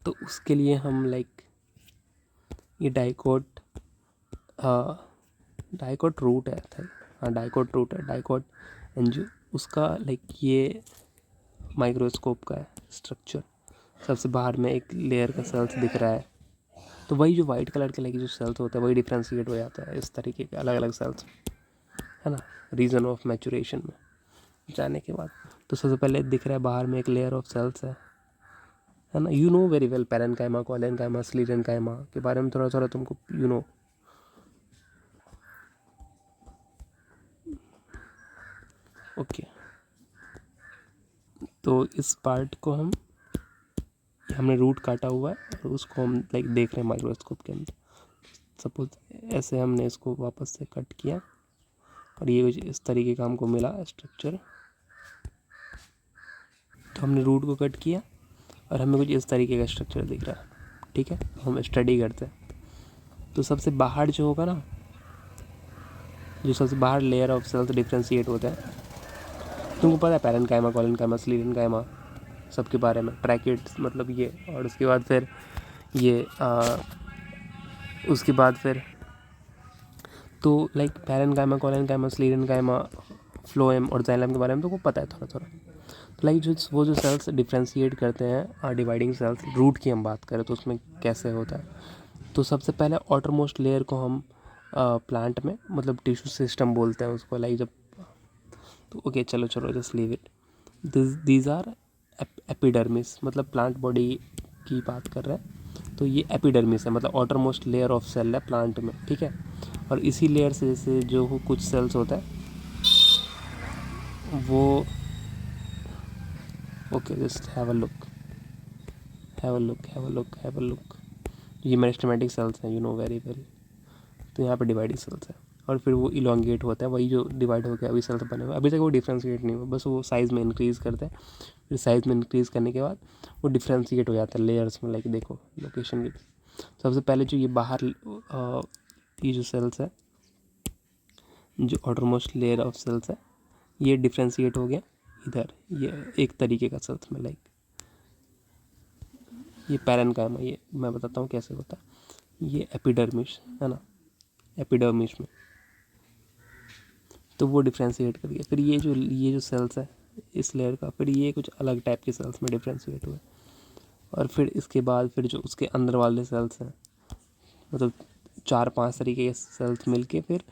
तो उसके लिए हम लाइक ये डाइकोट रूट है, हाँ डाइकोट रूट है, डाइकोट एंजियो उसका लाइक ये माइक्रोस्कोप का है स्ट्रक्चर। सबसे बाहर में एक लेयर का सेल्स दिख रहा है, तो वही जो वाइट कलर के लगे जो सेल्स होते हैं वही डिफ्रेंशिएट हो जाता है इस तरीके के अलग अलग सेल्स, है ना। रीजन ऑफ मैचुरेशन में जाने के बाद तो सबसे पहले दिख रहा है बाहर में एक लेयर ऑफ सेल्स है ना। You know very well parenchyma, collenchyma, sclerenchyma के बारे में थोड़ा थोड़ा तुमको यू नो। ओके, तो इस पार्ट को हमने रूट काटा हुआ है और उसको हम लाइक देख रहे हैं माइक्रोस्कोप के अंदर। सपोज ऐसे हमने इसको वापस से कट किया और ये कुछ इस तरीके का हमको मिला स्ट्रक्चर। तो हमने रूट को कट किया और हमें कुछ इस तरीके का स्ट्रक्चर दिख रहा है, ठीक है। हम स्टडी करते हैं। तो सबसे बाहर जो होगा ना, जो सबसे बाहर लेयर ऑफ सेल्स डिफ्रेंशिएट होता है, तुमको पता है पैरेन्काइमा, कोलेनकाइमा, स्लीरेनकाइमा सबके बारे में, ट्रैकिड्स मतलब ये। और उसके बाद फिर ये उसके बाद फिर तो लाइक पैरेन्काइमा, कोलेनकाइमा, स्लीरेनकाइमा, फ्लोएम और जाइलम के बारे में तुमको पता है थोड़ा थोड़ा। तो लाइक वो जो सेल्स डिफ्रेंशिएट करते हैं डिवाइडिंग सेल्स, रूट की हम बात करें तो उसमें कैसे होता है। तो सबसे पहले आउटरमोस्ट लेयर को हम प्लांट में मतलब टिश्यू सिस्टम बोलते हैं उसको, लाइक जब तो ओके चलो just leave it. These are epidermis, मतलब प्लांट बॉडी की बात कर रहे हैं। तो ये एपिडर्मिस है, मतलब आउटरमोस्ट लेयर ऑफ सेल है प्लांट में, ठीक है। और इसी लेयर से जैसे जो कुछ सेल्स होता है वो okay just have a look. ये मेरिस्टेमेटिक सेल्स हैं, यू नो वेरी वेल। तो यहाँ पे डिवाइडिंग सेल्स है और फिर वो इलोंगेट होता है, वही जो डिवाइड हो गया अभी सेल्स बने हुए। अभी तक वो डिफ्रेंशिएट नहीं हुआ, बस वो साइज़ में इंक्रीज़ करते हैं। फिर साइज़ में इंक्रीज़ करने के बाद वो डिफ्रेंशिएट हो जाता है लेयर्स में। लाइक देखो लोकेशन की, सबसे पहले जो ये बाहर ये जो सेल्स है जो आउटरमोस्ट लेयर ऑफ सेल्स है ये डिफ्रेंशिएट हो गया इधर, ये एक तरीके का सेल्स में, लाइक ये पैरेन्काइमा, ये मैं बताता हूँ कैसे होता है। ये एपिडर्मिस है ना, एपिडर्मिस में तो वो डिफ्रेंशिएट कर गया। फिर ये जो सेल्स है इस लेयर का, फिर ये कुछ अलग टाइप के सेल्स में डिफ्रेंशिएट हुए, और फिर इसके बाद फिर जो उसके अंदर वाले सेल्स हैं, मतलब 4-5 तरीके के सेल्स मिलके फिर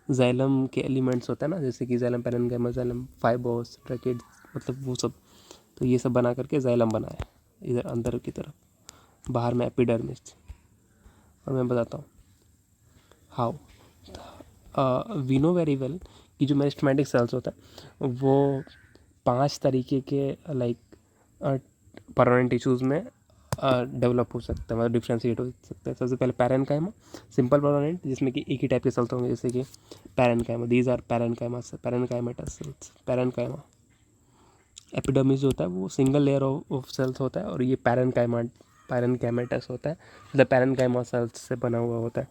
जाइलम के एलिमेंट्स होता है ना, जैसे कि xylem, parenchyma, xylem fibres, tracheids, मतलब वो सब, तो ये सब बना करके जाइलम बनाया इधर अंदर की तरफ, बाहर में एपिडर्मिस। और मैं बताता हूँ how. We know very well कि जो मेरिस्टेमेटिक सेल्स होता है वो 5 तरीके के लाइक परमानेंट टिश्यूज़ में डेवलप हो सकता है, मतलब डिफ्रेंशिएट हो सकता है। सबसे पहले पैरेन्काइमा, सिंपल परमानेंट, जिसमें कि एक ही टाइप के सेल्स होंगे, जैसे कि parenchyma, these are parenchyma, parenchymatous cells, parenchyma. Epidermis जो होता है वो सिंगल लेयर ऑफ सेल्स होता है, और ये पैरेन्काइमेटस होता है, मतलब पैरेन्काइमा सेल्स से बना हुआ होता है।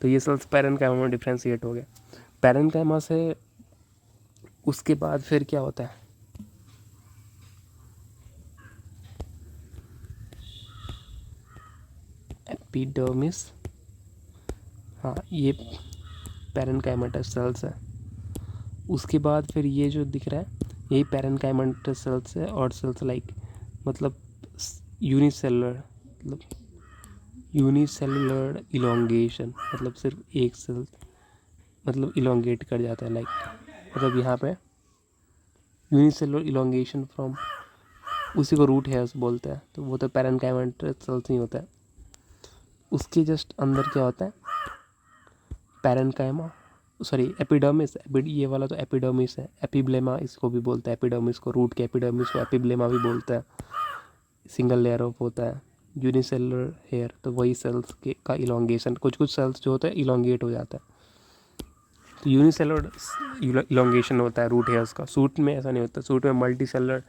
तो ये सेल्स पैरेन्काइमा में डिफ्रेंशिएट हो गए। पैरेन्काइमा से उसके बाद फिर क्या होता है, एपिडर्मिस, हाँ ये पैरेन्काइमेटस सेल्स है। उसके बाद फिर ये जो दिख रहा है यही पैरेन्काइमेटस सेल्स है, और सेल्स लाइक मतलब यूनिसेलुलर, मतलब यूनिसेलुलर इलोंगेशन, मतलब सिर्फ एक सेल मतलब इलोंगेट कर जाता है, लाइक मतलब यहाँ पे यूनिसेलुलर इलोंगेशन फ्रॉम, उसी को रूट हेयर्स बोलते हैं, तो वो तो पैरेन्काइमेटस सेल्स ही होता है। उसके जस्ट अंदर क्या होता है, पैरेन्काइमा, सॉरी एपिडर्मिस, ये वाला तो एपिडर्मिस है, एपिब्लेमा इसको भी बोलते हैं, एपिडर्मिस को, रूट के एपिडर्मिस को एपिब्लेमा भी बोलते हैं, सिंगल लेयर ऑफ होता है। यूनिसेलुलर हेयर, तो वही सेल्स के का इलोंगेशन, कुछ कुछ सेल्स जो होता है इलोंगेट हो जाता है, तो यूनिसेलुलर इलोंगेशन होता है रूट हेयर्स का। सूट में ऐसा नहीं होता, सूट में मल्टी सेलुलर,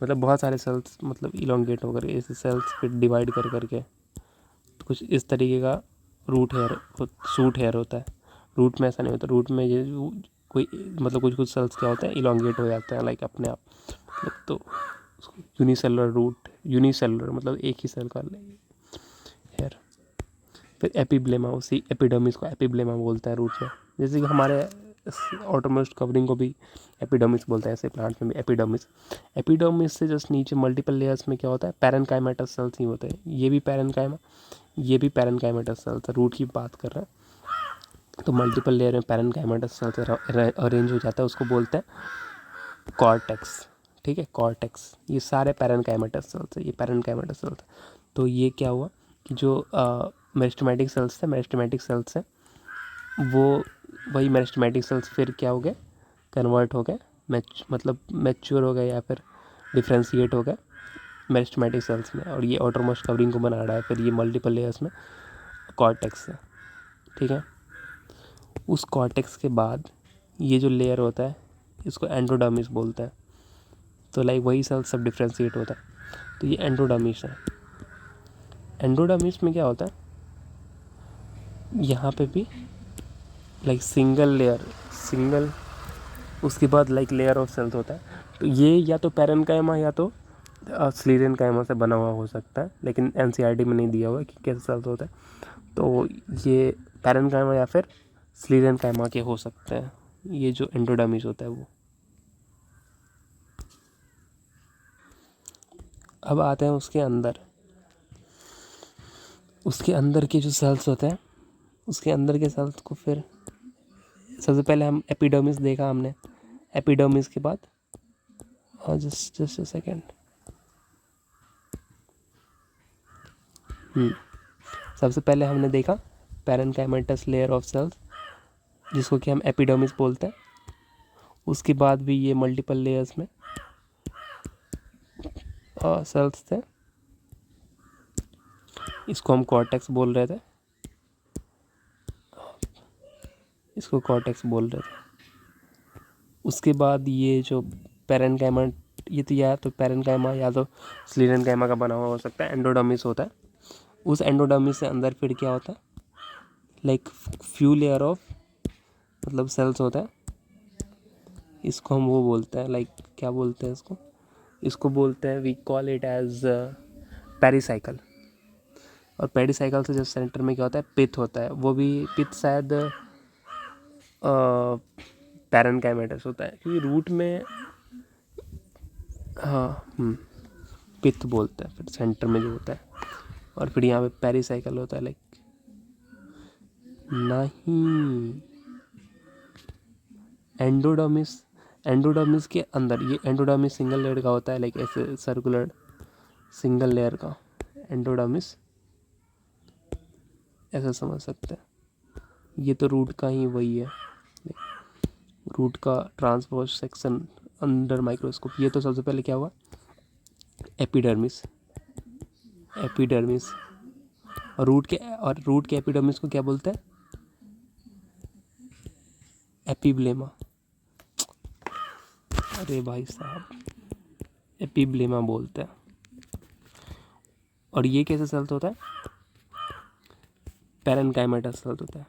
मतलब बहुत सारे सेल्स मतलब इलोंगेट होकर ऐसे सेल्स फिर डिवाइड कर करके, तो कुछ इस तरीके का रूट हेयर सूट हेयर होता है। रूट में ऐसा नहीं होता, रूट में ये कोई मतलब कुछ कुछ सेल्स क्या होता है इलोंगेट हो जाते हैं लाइक अपने आप, मतलब तो यूनिसेलुलर रूट, यूनिसेलुलर मतलब एक ही सेल का हेयर। फिर एपिब्लेमा, उसी एपिडर्मिस को एपिब्लेमा बोलता है रूट में, जैसे कि हमारे आउटरमोस्ट कवरिंग को भी एपिडर्मिस बोलते हैं, ऐसे प्लांट में भी एपिडर्मिस। एपिडर्मिस से जस्ट नीचे मल्टीपल लेयर्स में क्या होता है, पैरेन्काइमेटस सेल्स ही होते हैं। ये भी पैरेन्काइमा, ये भी पैरेन्काइमेटस सेल्स है, रूट की बात कर रहे हैं, तो मल्टीपल लेयर में पैरेन्काइमेटस सेल्स अरेंज हो जाता है, उसको बोलते हैं कॉर्टेक्स। ठीक है, कॉर्टेक्स, ये सारे पैरेन्काइमेटस सेल्स है, ये पैरेन्काइमेटस सेल्स है। तो ये क्या हुआ कि जो मेरिस्टेमेटिक सेल्स थे, मेरिस्टेमेटिक सेल्स है वो वही मेरिस्टेमेटिक सेल्स फिर क्या हो गए, कन्वर्ट हो गए, मतलब मैच्योर हो गए या फिर डिफ्रेंशिएट हो गए मेरिस्टेमेटिक सेल्स में, और ये आउटरमोस्ट कवरिंग को बना रहा है फिर ये मल्टीपल लेयर्स में कॉर्टेक्स से। ठीक है, उस कॉर्टेक्स के बाद ये जो लेयर होता है इसको एंडोडर्मिस बोलते हैं, तो लाइक वही सेल्स सब डिफ्रेंशिएट होता है, तो ये एंडोडर्मिस है। एंडोडर्मिस में क्या होता है, यहाँ पे भी लाइक सिंगल लेयर, सिंगल, उसके बाद लाइक लेयर ऑफ सेल्स होता है। तो ये या तो पैरेन्काइमा या तो स्लीरेन्काइमा से बना हुआ हो सकता है, लेकिन एनसीईआरटी में नहीं दिया हुआ है कि कैसे सेल्स होता है, तो ये पैरेन्काइमा या फिर स्लीरेन्काइमा के हो सकते हैं, ये जो एंडोडर्मिस होता है वो। अब आते हैं उसके अंदर, उसके अंदर के जो सेल्स होते हैं, उसके अंदर के सेल्स को फिर सबसे पहले हम एपिडर्मिस देखा हमने, एपिडर्मिस के बाद जस्ट अ सेकेंड, सबसे पहले हमने देखा पैरेन्काइमेटस लेयर ऑफ सेल्स जिसको कि हम एपिडर्मिस बोलते हैं। उसके बाद भी ये मल्टीपल लेयर्स में सेल्स थे, इसको हम कॉर्टेक्स बोल रहे थे, इसको कॉर्टेक्स बोल रहे थे। उसके बाद ये जो पैरेन्काइमा, ये तो या तो पैरेन्काइमा या तो स्लीरेन्काइमा का बना हुआ हो सकता है, एंडोडर्मिस होता है। उस एंडोडर्मिस से अंदर फिर क्या होता है, लाइक फ्यू लेयर ऑफ मतलब सेल्स होता है, इसको हम वो बोलते हैं, लाइक क्या बोलते हैं इसको, इसको बोलते हैं, we call it as pericycle. और पेरिसाइकल से जस्ट सेंटर में क्या होता है, पिथ होता है, वो भी पिथ शायद पैरेनकाइमेटस होता है, क्योंकि रूट में हाँ पिथ बोलते हैं फिर सेंटर में जो होता है। और फिर यहाँ पे पेरिसाइकल होता है, लाइक नहीं, एंडोडर्मिस, एंडोडर्मिस के अंदर, ये एंडोडर्मिस सिंगल लेयर का होता है, लाइक ऐसे सर्कुलर सिंगल लेयर का एंडोडर्मिस, ऐसा समझ सकते हैं। ये तो रूट का ही वही है, रूट का ट्रांसवर्स सेक्शन अंडर माइक्रोस्कोप। ये तो सबसे पहले क्या हुआ, एपिडर्मिस, एपिडर्मिस। और रूट के एपिडर्मिस को क्या बोलते हैं, एपिब्लेमा। अरे भाई साहब, एपिब्लेमा बोलते हैं। और ये कैसे सेल्स होता है, पैरेनकाइमेटस सेल्स होता है,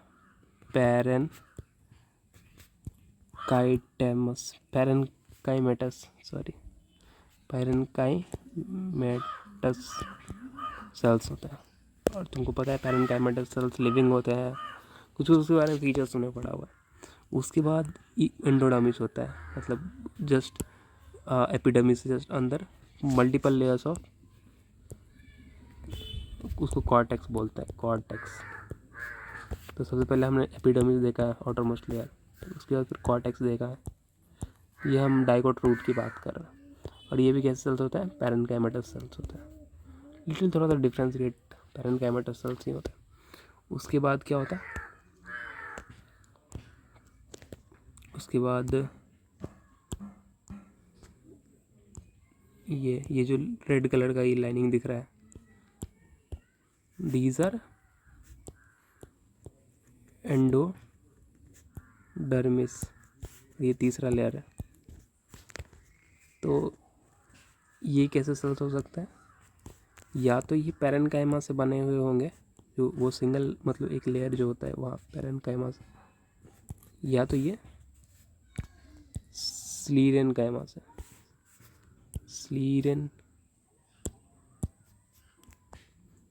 पैरेनकाइमेटस, सॉरी, पैरेनकाइमेटस सेल्स होता है। और तुमको पता है पैरेनकाइमेटस सेल्स लिविंग होते हैं, कुछ उसके बारे में फीचर्स सुने पड़ा हुआ है। उसके बाद एंडोडर्मिस होता है, मतलब जस्ट एपिडर्मिस से जस्ट अंदर मल्टीपल लेयर्स ऑफ, उसको कॉर्टेक्स बोलते हैं, कॉर्टेक्स। तो सबसे पहले हमने एपिडर्मिस देखा है, आउटरमोस्ट लेयर, उसके बाद फिर कॉर्टेक्स देखा है, ये हम डाइकोट रूट की बात कर रहे हैं। और ये भी कैसे सेल्स होता है, पैरेनकाइमेटस सेल्स होता है। लिटिल थोड़ा सा डिफ्रेंशिएट, पैरेनकाइमेटस सेल्स ही होता है। उसके बाद क्या होता है, उसके बाद ये जो रेड कलर का ये लाइनिंग दिख रहा है, दीज आर एंडोडर्मिस, ये तीसरा लेयर है। तो ये कैसे सेल्स हो सकता है, या तो ये पैरेनकाइमा से बने हुए होंगे, जो वो सिंगल मतलब एक लेयर जो होता है वहाँ पैरेनकाइमा से, या तो ये स्लीरेनकाइमा से, स्लीरेन,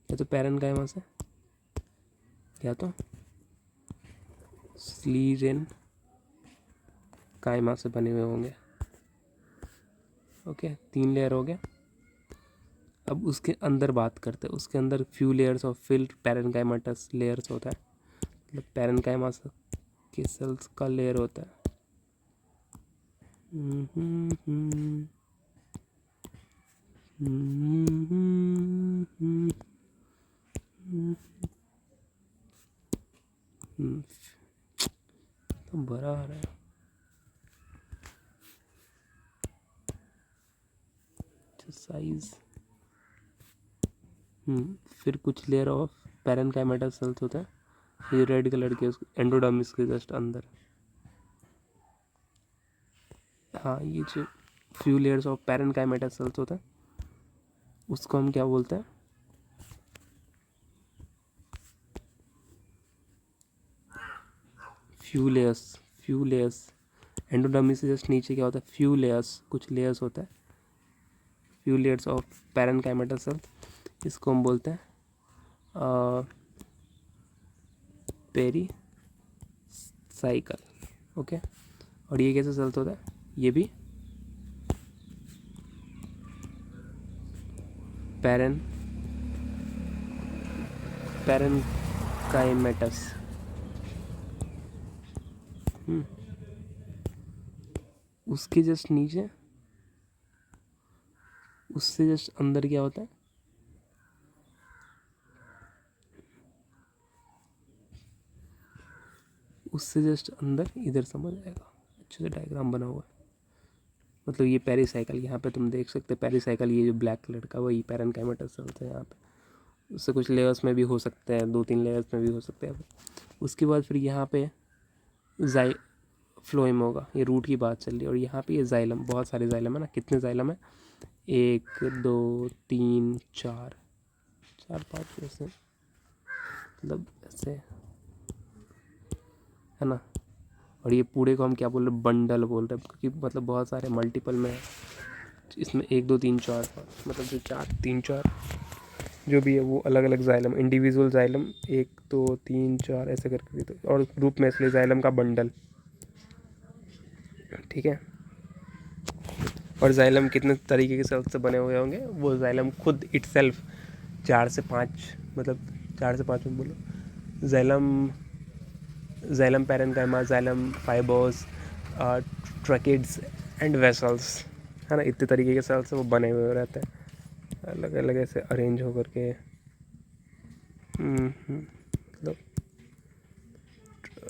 या तो पैरेनकाइमा से, या तो स्लीरेन काइमा से बने हुए होंगे। ओके, 3 लेयर हो गए। अब उसके अंदर बात करते हैं, उसके अंदर few layers of fill parenchymatous layers होता है, मतलब पैरेनकाइमा के सेल्स का लेयर होता है। तो बड़ा आ रहा है, साइज। फिर कुछ लेयर ऑफ पैरेनकाइमेटस सेल्स होता है, ये रेड कलर के, एंडोडर्मिस के जस्ट अंदर। हाँ, ये जो few layers of parenchymatous sales होता है उसको हम क्या बोलते हैं, फ्यू लेयर्स। एंडोडर्मिस से जस्ट नीचे क्या होता है, फ्यू लेयर्स, कुछ लेयर्स होता है, few layers of parenchymatous sales, इसको हम बोलते हैं पेरिसाइकल। ओके, और ये कैसे सेल्स होता है, ये भी पैरेनकाइमेटस। उसके जस्ट नीचे, उससे जस्ट अंदर क्या होता है, उससे जस्ट अंदर, इधर समझ आएगा, अच्छे से डायग्राम बना हुआ है। मतलब ये पेरिसाइकल, यहाँ पे तुम देख सकते हैं पेरिसाइकल, ये जो ब्लैक कलर का वही पैरेनकाइमेटस सेल्स है यहाँ पे। उससे कुछ लेयर्स में भी हो सकते हैं, 2-3 लेयर्स में भी हो सकते हैं। उसके बाद फिर यहाँ पे फ्लोएम होगा, ये रूट की बात चल रही है। और यहाँ पे ये जाइलम, बहुत सारे जाइलम है ना, कितने जाइलम है, 1 2 3 4 5 ऐसे, मतलब ऐसे है ना, और ये पूरे को हम क्या बोल रहे हैं, बंडल बोल रहे हैं, क्योंकि मतलब बहुत सारे मल्टीपल में है इसमें, 1 2 3 4 5, मतलब जो 4 3 4 जो भी है वो अलग अलग जाइलम, इंडिविजुअल जाइलम 1 2 3 4 ऐसे करके, तो और ग्रुप में इसलिए जाइलम का बंडल। ठीक है। और जाइलम कितने तरीके के सेल्स से बने हुए होंगे, वो जाइलम खुद इटसेल्फ 4 से 5, मतलब 4 से 5 में बोलो, xylem, xylem parenchyma, xylem fibres, tracheids and vessels, है ना, इतने तरीके के सेल्स से वो बने हुए रहते हैं, अलग अलग ऐसे अरेंज होकर के। मतलब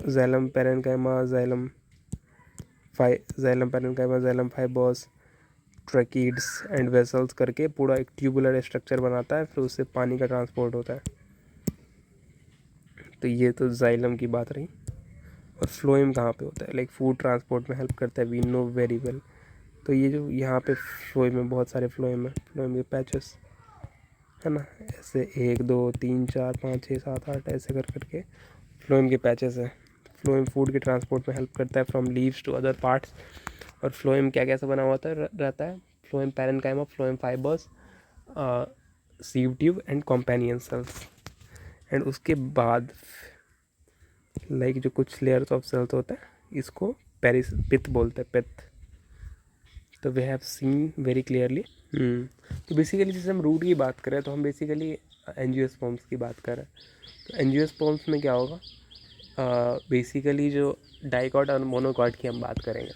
xylem parenchyma, xylem parenchyma, xylem fibres, tracheids and vessels करके पूरा एक ट्यूबुलर स्ट्रक्चर बनाता है, फिर उससे पानी का ट्रांसपोर्ट होता है। तो ये तो जाइलम की बात रही। और फ्लोएम कहाँ पे होता है, लाइक फूड ट्रांसपोर्ट में हेल्प करता है, वी नो वेरी वेल। तो ये जो यहाँ पे फ्लोएम में बहुत सारे फ्लोएम है, फ्लोएम के पैचेस है ना, ऐसे 1 2 3 4 5 6 7 8 ऐसे कर करके फ्लोएम के पैचेस है। फ्लोएम फूड के ट्रांसपोर्ट में हेल्प करता है from leaves to other parts. और फ्लोएम क्या कैसे बना हुआ रहता है, phloem parenchyma, phloem fibres, sieve tube and companion cells. And उसके बाद लाइक जो कुछ लेयर्स ऑफ सेल्स होता है, इसको पेरिस पिथ बोलते हैं, पिथ। तो we have seen very clearly. तो बेसिकली जैसे हम रूट की बात करें, तो हम बेसिकली एंजियोस्पर्म्स की बात करें, तो एंजियोस्पर्म्स में क्या होगा, बेसिकली जो डाइकॉट और मोनोकॉट की हम बात करेंगे।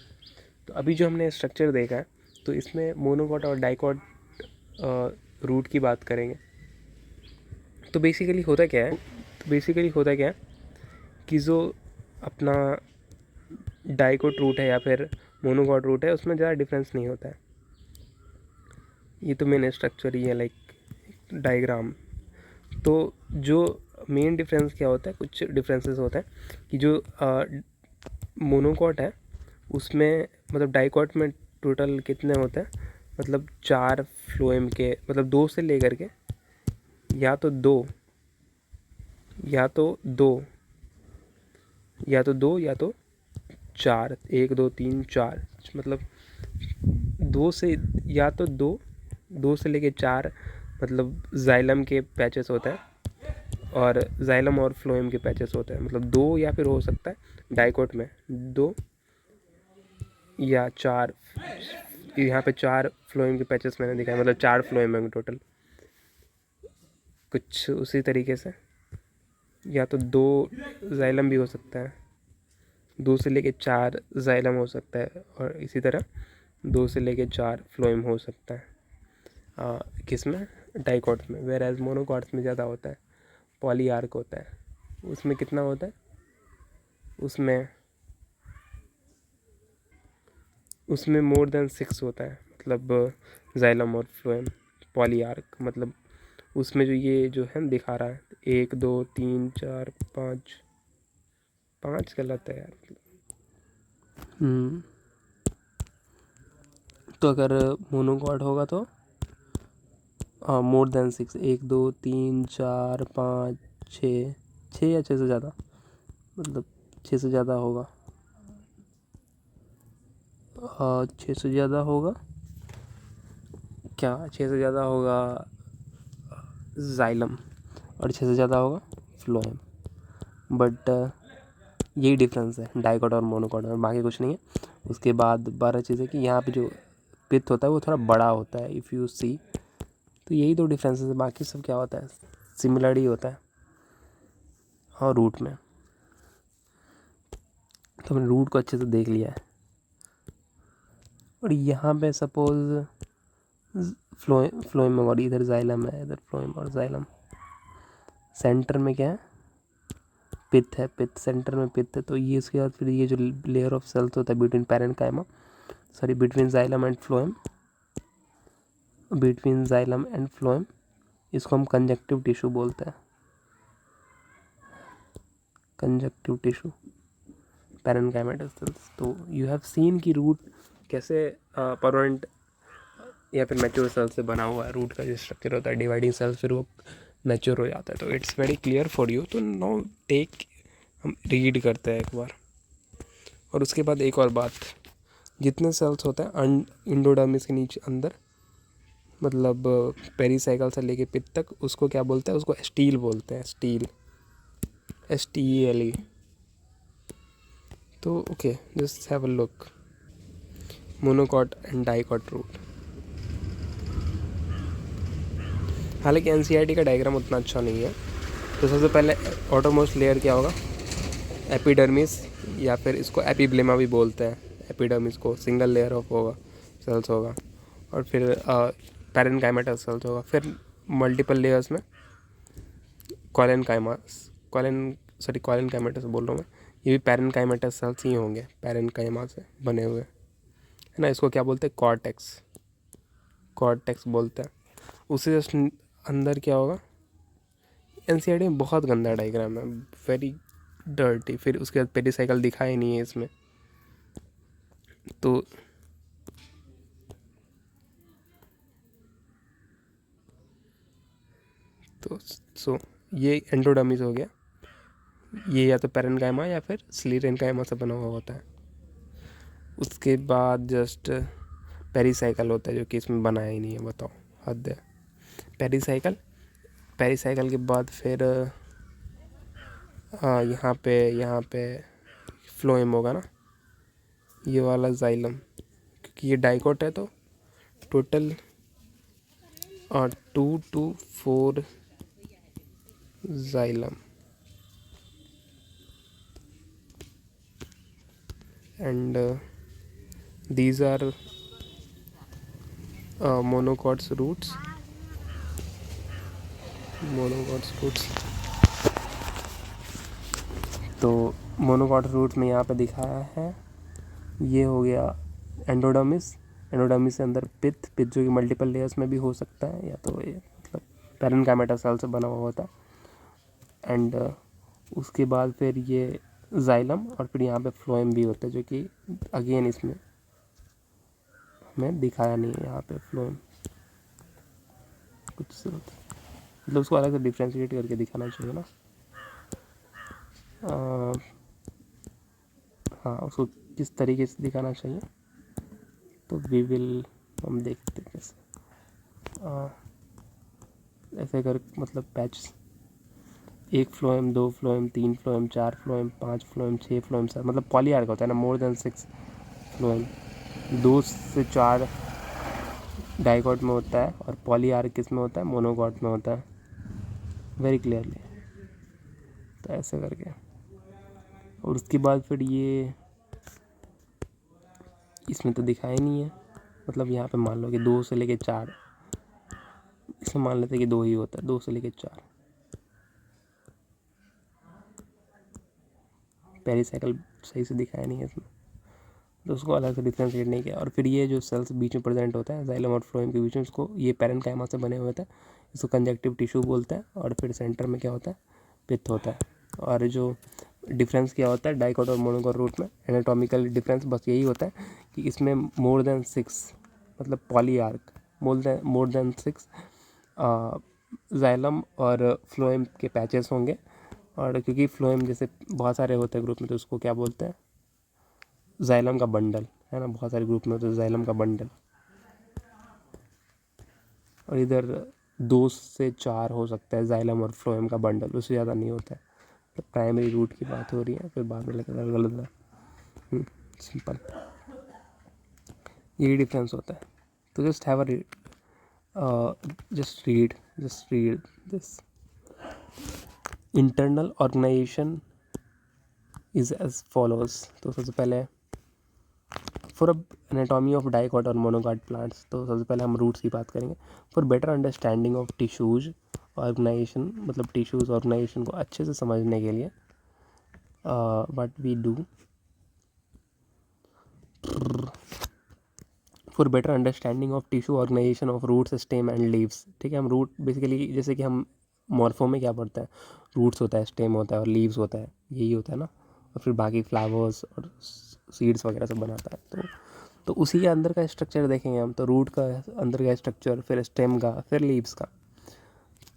तो अभी जो हमने स्ट्रक्चर देखा है, तो इसमें मोनोकॉट और डाइकॉट रूट की बात करेंगे। तो बेसिकली होता क्या है, कि जो अपना डाइकॉट रूट है या फिर मोनोकॉट रूट है, उसमें ज़्यादा डिफरेंस नहीं होता है। ये तो मेन स्ट्रक्चर ही है, लाइक डायग्राम। तो जो मेन डिफरेंस क्या होता है, कुछ डिफरेंसेस होते हैं कि जो मोनोकॉट है उसमें, मतलब डाइकॉट में टोटल कितने होते हैं, मतलब 4 फ्लोएम के, मतलब 2 से लेकर के या तो दो या तो 4, 1 2 3 4, मतलब 2 से या तो 2 से लेके 4, मतलब जाइलम के पैचेस होता है, और जाइलम और फ्लोएम के पैचेस होते हैं, मतलब 2 या फिर हो सकता है डाइकोट में 2 या 4। यहाँ पे 4 फ्लोएम के पैचेस मैंने दिखाया, मतलब 4 फ्लोएम है टोटल। कुछ उसी तरीके से या तो 2 जाइलम भी हो सकता है, 2 से लेके 4 जाइलम हो सकता है, और इसी तरह 2 से लेके 4 फ्लोएम हो सकता है। किस में, डाइकॉट्स में। वेर एज मोनोकॉट्स में ज़्यादा होता है, पॉलीआर्क होता है, उसमें कितना होता है, उसमें मोर देन 6 होता है, मतलब जाइलम और फ्लोएम। पॉलीआर्क मतलब उसमें जो ये जो है दिखा रहा है 1 2 3 4 5 गलत है यार, तो अगर मोनोकॉट होगा तो मोर देन 6, 1 2 3 4 5 6 या 6 से ज़्यादा, मतलब 6 से ज़्यादा होगा, 6 से ज़्यादा होगा क्या, 6 से ज़्यादा होगा जाइलम, और 6 से ज़्यादा होगा फ्लोएम। बट यही डिफरेंस है डाइकॉट और मोनोकॉट में, बाकी कुछ नहीं है। उसके बाद 12 चीज़ है कि यहाँ पे जो पिथ होता है वो थोड़ा बड़ा होता है, इफ़ यू सी। तो यही 2 डिफरेंसेस है, बाकी सब क्या होता है, सिमिलर ही होता है। और रूट में तो हमने रूट को अच्छे से देख लिया है। और यहाँ पे सपोज फ्लोएम और इधर जाइलम है, इधर फ्लोएम और जाइलम, सेंटर में क्या है, पिथ है, पिथ सेंटर में पिथ है। तो ये इसके बाद फिर ये जो लेयर ऑफ सेल्स होता है between parenchyma, sorry between xylem and phloem, इसको हम कंजक्टिव टिश्यू बोलते हैं, कंजक्टिव टिश्यू पैरेन्काइमेटल सेल्स। तो यू हैव सीन कि रूट कैसे परमानेंट या फिर मैच्योर सेल से बना हुआ है। रूट का जो स्ट्रक्चर होता है डिवाइडिंग सेल्स, फिर वो मैच्योर हो जाता है। तो it's very clear for you. तो नाउ टेक, हम रीड करते हैं एक बार। और उसके बाद एक और बात, जितने सेल्स होते हैं इंडोडर्मिस के नीचे अंदर, मतलब पेरीसाइकिल से लेके पित्त तक, उसको क्या बोलते हैं? उसको स्टील बोलते हैं, स्टील, STELE। तो okay, just have a look, monocot and dicot root. हालांकि NCERT का डायग्राम उतना अच्छा नहीं है। तो सबसे पहले ऑटोमोस्ट लेयर क्या होगा? एपिडर्मिस, या फिर इसको एपिब्लेमा भी बोलते हैं। एपिडर्मिस को सिंगल लेयर ऑफ होगा, सेल्स होगा, और फिर पैरेनकाइमेटल सेल्स होगा, फिर मल्टीपल लेयर्स में कॉलेनकाइमेटस बोल रहा हूँ मैं, ये भी पैरेनकाइमेटस सेल्स ही होंगे, पैरेनकाइमा से बने हुए, है ना। इसको क्या बोलते हैं? कॉर्टेक्स, कॉर्टेक्स बोलते हैं। उससे जस्ट अंदर क्या होगा? NCERT में बहुत गंदा डायग्राम है, वेरी डर्टी। फिर उसके बाद पेरिसाइकिल दिखा ही नहीं है इसमें। तो सो ये एंडोडर्मिस हो गया। ये या तो पैरेनकाइमा या फिर स्लीरेनकाइमा से बना हुआ होता है। उसके बाद जस्ट पेरिसाइकिल होता है, जो कि इसमें बनाया ही नहीं है, बताओ, हद है। पेरिसाइकिल के बाद फिर यहाँ पे फ्लोएम होगा ना, ये वाला जाइलम, क्योंकि ये डाइकोट है तो total 2 to 4 xylem, and these are monocots roots. तो मोनोकॉट रूट्स में यहाँ पे दिखाया है, ये हो गया एंडोडर्मिस। एंडोडर्मिस से अंदर पित्त जो कि मल्टीपल लेयर्स में भी हो सकता है, या तो ये मतलब पैरेनकाइमेटा सेल से बना हुआ होता है। एंड उसके बाद फिर ये जाइलम, और फिर यहाँ पे फ्लोएम भी होता है, जो कि अगेन इसमें हमें दिखाया नहीं है। यहाँ पे फ्लोएम कुछ से होता है, मतलब उसको अलग से डिफ्रेंशिएट करके दिखाना चाहिए ना। हाँ, उसको किस तरीके से दिखाना चाहिए, तो हम देखते हैं कैसे। ऐसे कर, मतलब patch, 1 phloem, 2 phloem, 3 phloem, 4 phloem, 5 phloem, 6 phloem, 7, मतलब पॉलीआर्क होता है ना, मोर देन 6 फ्लोएम। 2 से 4 डाइकॉट में होता है, और पॉलीआर्क किस में होता है? मोनोकॉट में होता है, वेरी क्लियरली। तो ऐसे करके, और उसके बाद फिर ये इसमें तो दिखाया ही नहीं है, मतलब यहाँ पे मान लो कि 2 से लेके 4, इसमें मान लेते हैं कि 2 ही होता है, 2 से लेके 4। पेरिसाइकिल सही से दिखाया नहीं है इसमें, तो उसको अलग से डिफ्रेंशिएट नहीं किया। और फिर ये जो सेल्स बीच में प्रेजेंट होता है जाइलम और फ्लोएम के बीच में, उसको ये पैरेनकाइमा से बने हुए होता है, इसको कंजक्टिव टिश्यू बोलते हैं। और फिर सेंटर में क्या होता है? पित्त होता है। और जो डिफरेंस क्या होता है डाइकॉट और मोनोकॉट रूट में, एनाटॉमिकल डिफरेंस बस यही होता है कि इसमें मोर देन 6, मतलब पॉलीआर्क, मोर देन 6 जाइलम और फ्लोएम के पैचेस होंगे। और क्योंकि फ्लोएम जैसे बहुत सारे होते हैं ग्रुप में, तो उसको क्या बोलते हैं? जाइलम का बंडल, है ना, बहुत सारे ग्रुप में, तो जाइलम का बंडल। और इधर 2 से 4 हो सकता है जाइलम और फ्लोएम का बंडल, उससे ज़्यादा नहीं होता है। तो प्राइमरी रूट की बात हो रही है, फिर बाद में लगता है गलत है। सिंपल, यही डिफरेंस होता है। तो just have a read, just read this. Internal organisation is as follows. तो सबसे पहले फॉर एनाटॉमी ऑफ डाइकॉट और मोनोकॉट प्लांट्स, तो सबसे पहले हम रूट्स की बात करेंगे। For better understanding of tissues organisation, मतलब टिश्यूज ऑर्गेनाइजेशन को अच्छे से समझने के लिए what we do, for better understanding of tissue organisation of roots, stem and leaves. ठीक है, हम रूट बेसिकली, जैसे कि हम मॉर्फो में क्या पढ़ते हैं, रूट्स होता है, स्टेम होता है और लीव्स होता है, यही होता है ना। और फिर बाकी फ्लावर्स और सीड्स वगैरह सब बनाता है। तो उसी के अंदर का स्ट्रक्चर देखेंगे हम, तो रूट का अंदर का स्ट्रक्चर, फिर स्टेम का, फिर लीव्स का।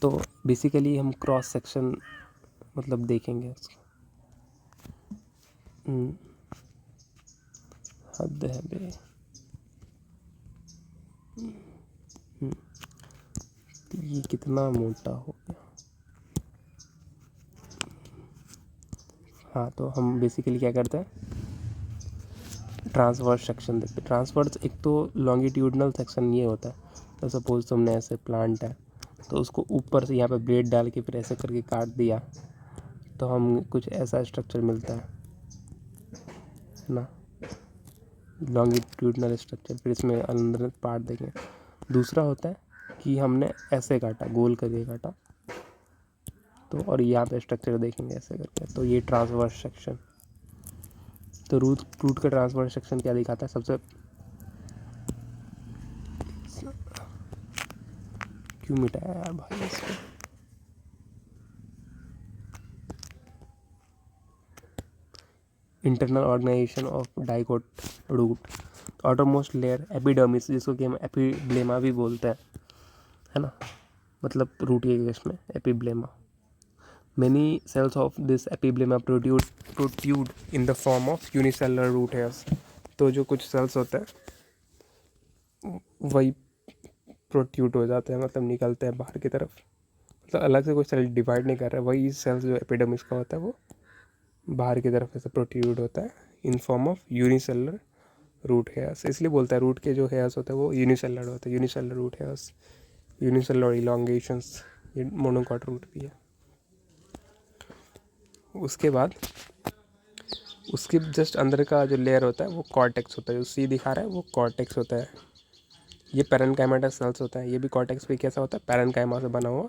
तो बेसिकली हम क्रॉस सेक्शन मतलब देखेंगे उसका। हद है बे। ये कितना मोटा हो गया। हाँ, तो हम बेसिकली क्या करते हैं, ट्रांसवर्स सेक्शन देखते हैं। ट्रांसवर्स एक तो लॉन्गिट्यूडनल सेक्शन ये होता है, तो सपोज तुमने ऐसे प्लांट है तो उसको ऊपर से यहाँ पे ब्लेड डाल के फिर ऐसे करके काट दिया तो हम कुछ ऐसा स्ट्रक्चर मिलता है ना, लॉन्गिट्यूडनल स्ट्रक्चर। फिर इसमें अंदर पार्ट देखें। दूसरा होता है कि हमने ऐसे काटा, गोल करके काटा, तो और यहाँ पे स्ट्रक्चर देखेंगे ऐसे करके, तो ये ट्रांसवर्स सेक्शन। तो रूट का ट्रांसवर्स सेक्शन क्या दिखाता है सबसे, क्यों मिटाया यार भाई इसको। Internal organisation of dicot root, outermost layer epidermis, जिसको कि हम एपिब्लेमा भी बोलते हैं, है ना, मतलब रूट के केस में epiblema. Many cells of this epiblema protrude in the form of unicellular root hairs. तो जो कुछ सेल्स होते हैं वही प्रोट्यूड हो जाते हैं, मतलब निकलते हैं बाहर की तरफ, मतलब अलग से कोई सेल डिवाइड नहीं कर रहा है, वही सेल्स जो एपिडर्मिस का होता है वो बाहर की तरफ ऐसे प्रोट्यूड होता है in form of unicellular root hairs. इसलिए बोलता है रूट के जो हेयर्स होते हैं वो यूनिसेलुलर होते हैं, यूनिसेलुलर रूट हेयर्स, यूनिसेलुलर इलॉन्गेशंस, ये मोनोकॉट रूट भी है। उसके बाद उसके जस्ट अंदर का जो लेयर होता है वो कॉर्टेक्स होता है, जो सी दिखा रहा है वो कॉर्टेक्स होता है। ये पैरेन्काइमा सेल्स होता है, ये भी कॉर्टेक्स भी कैसा होता है, पैरेन्काइमा से बना हुआ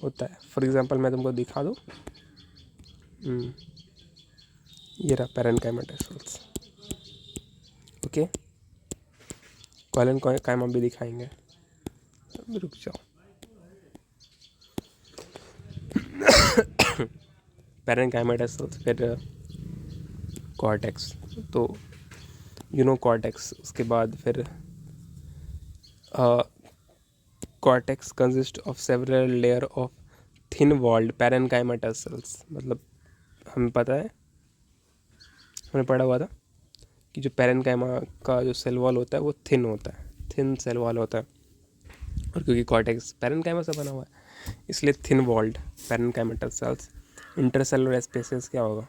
होता है। फॉर एग्जांपल मैं तुमको दिखा दूँ, ये रहा पैरेन्काइमा सेल्स। ओके, कॉलेनकाइमा भी दिखाएंगे, रुक जाओ। पैरेन्काइमा सेल्स, फिर कॉर्टेक्स, तो कॉर्टेक्स। उसके बाद फिर cortex consist of several layer of thin walled parenchymatous cells. मतलब हमें पता है, हमने पढ़ा हुआ था कि जो पैरेन्काइमा का जो सेल वॉल होता है वो थिन होता है, थिन सेल वॉल होता है। और क्योंकि कॉर्टेक्स पैरेन्काइमा से बना हुआ है इसलिए thin walled parenchymatous cells. Intercellular spaces क्या होगा,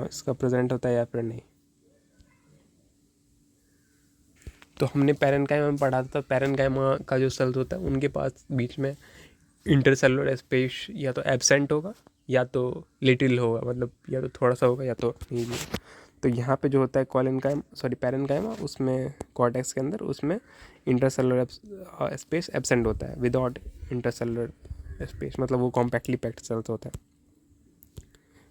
इसका प्रेजेंट होता है या फिर नहीं। तो हमने पैरेन्काइमा में पढ़ा था, पैरेन्काइमा का जो सेल्स होता है उनके पास बीच में इंटरसेलुलर स्पेस या तो एब्सेंट होगा या तो लिटिल होगा, मतलब या तो थोड़ा सा होगा या तो नहीं भी। तो यहाँ पे जो होता है पैरेन्काइमा, उसमें कॉर्टेक्स के अंदर उसमें इंटरसेलुलर स्पेस एब्सेंट होता है, विदाउट इंटरसेलुलर स्पेस, मतलब वो कॉम्पैक्टली पैक्ड सेल्स होता है,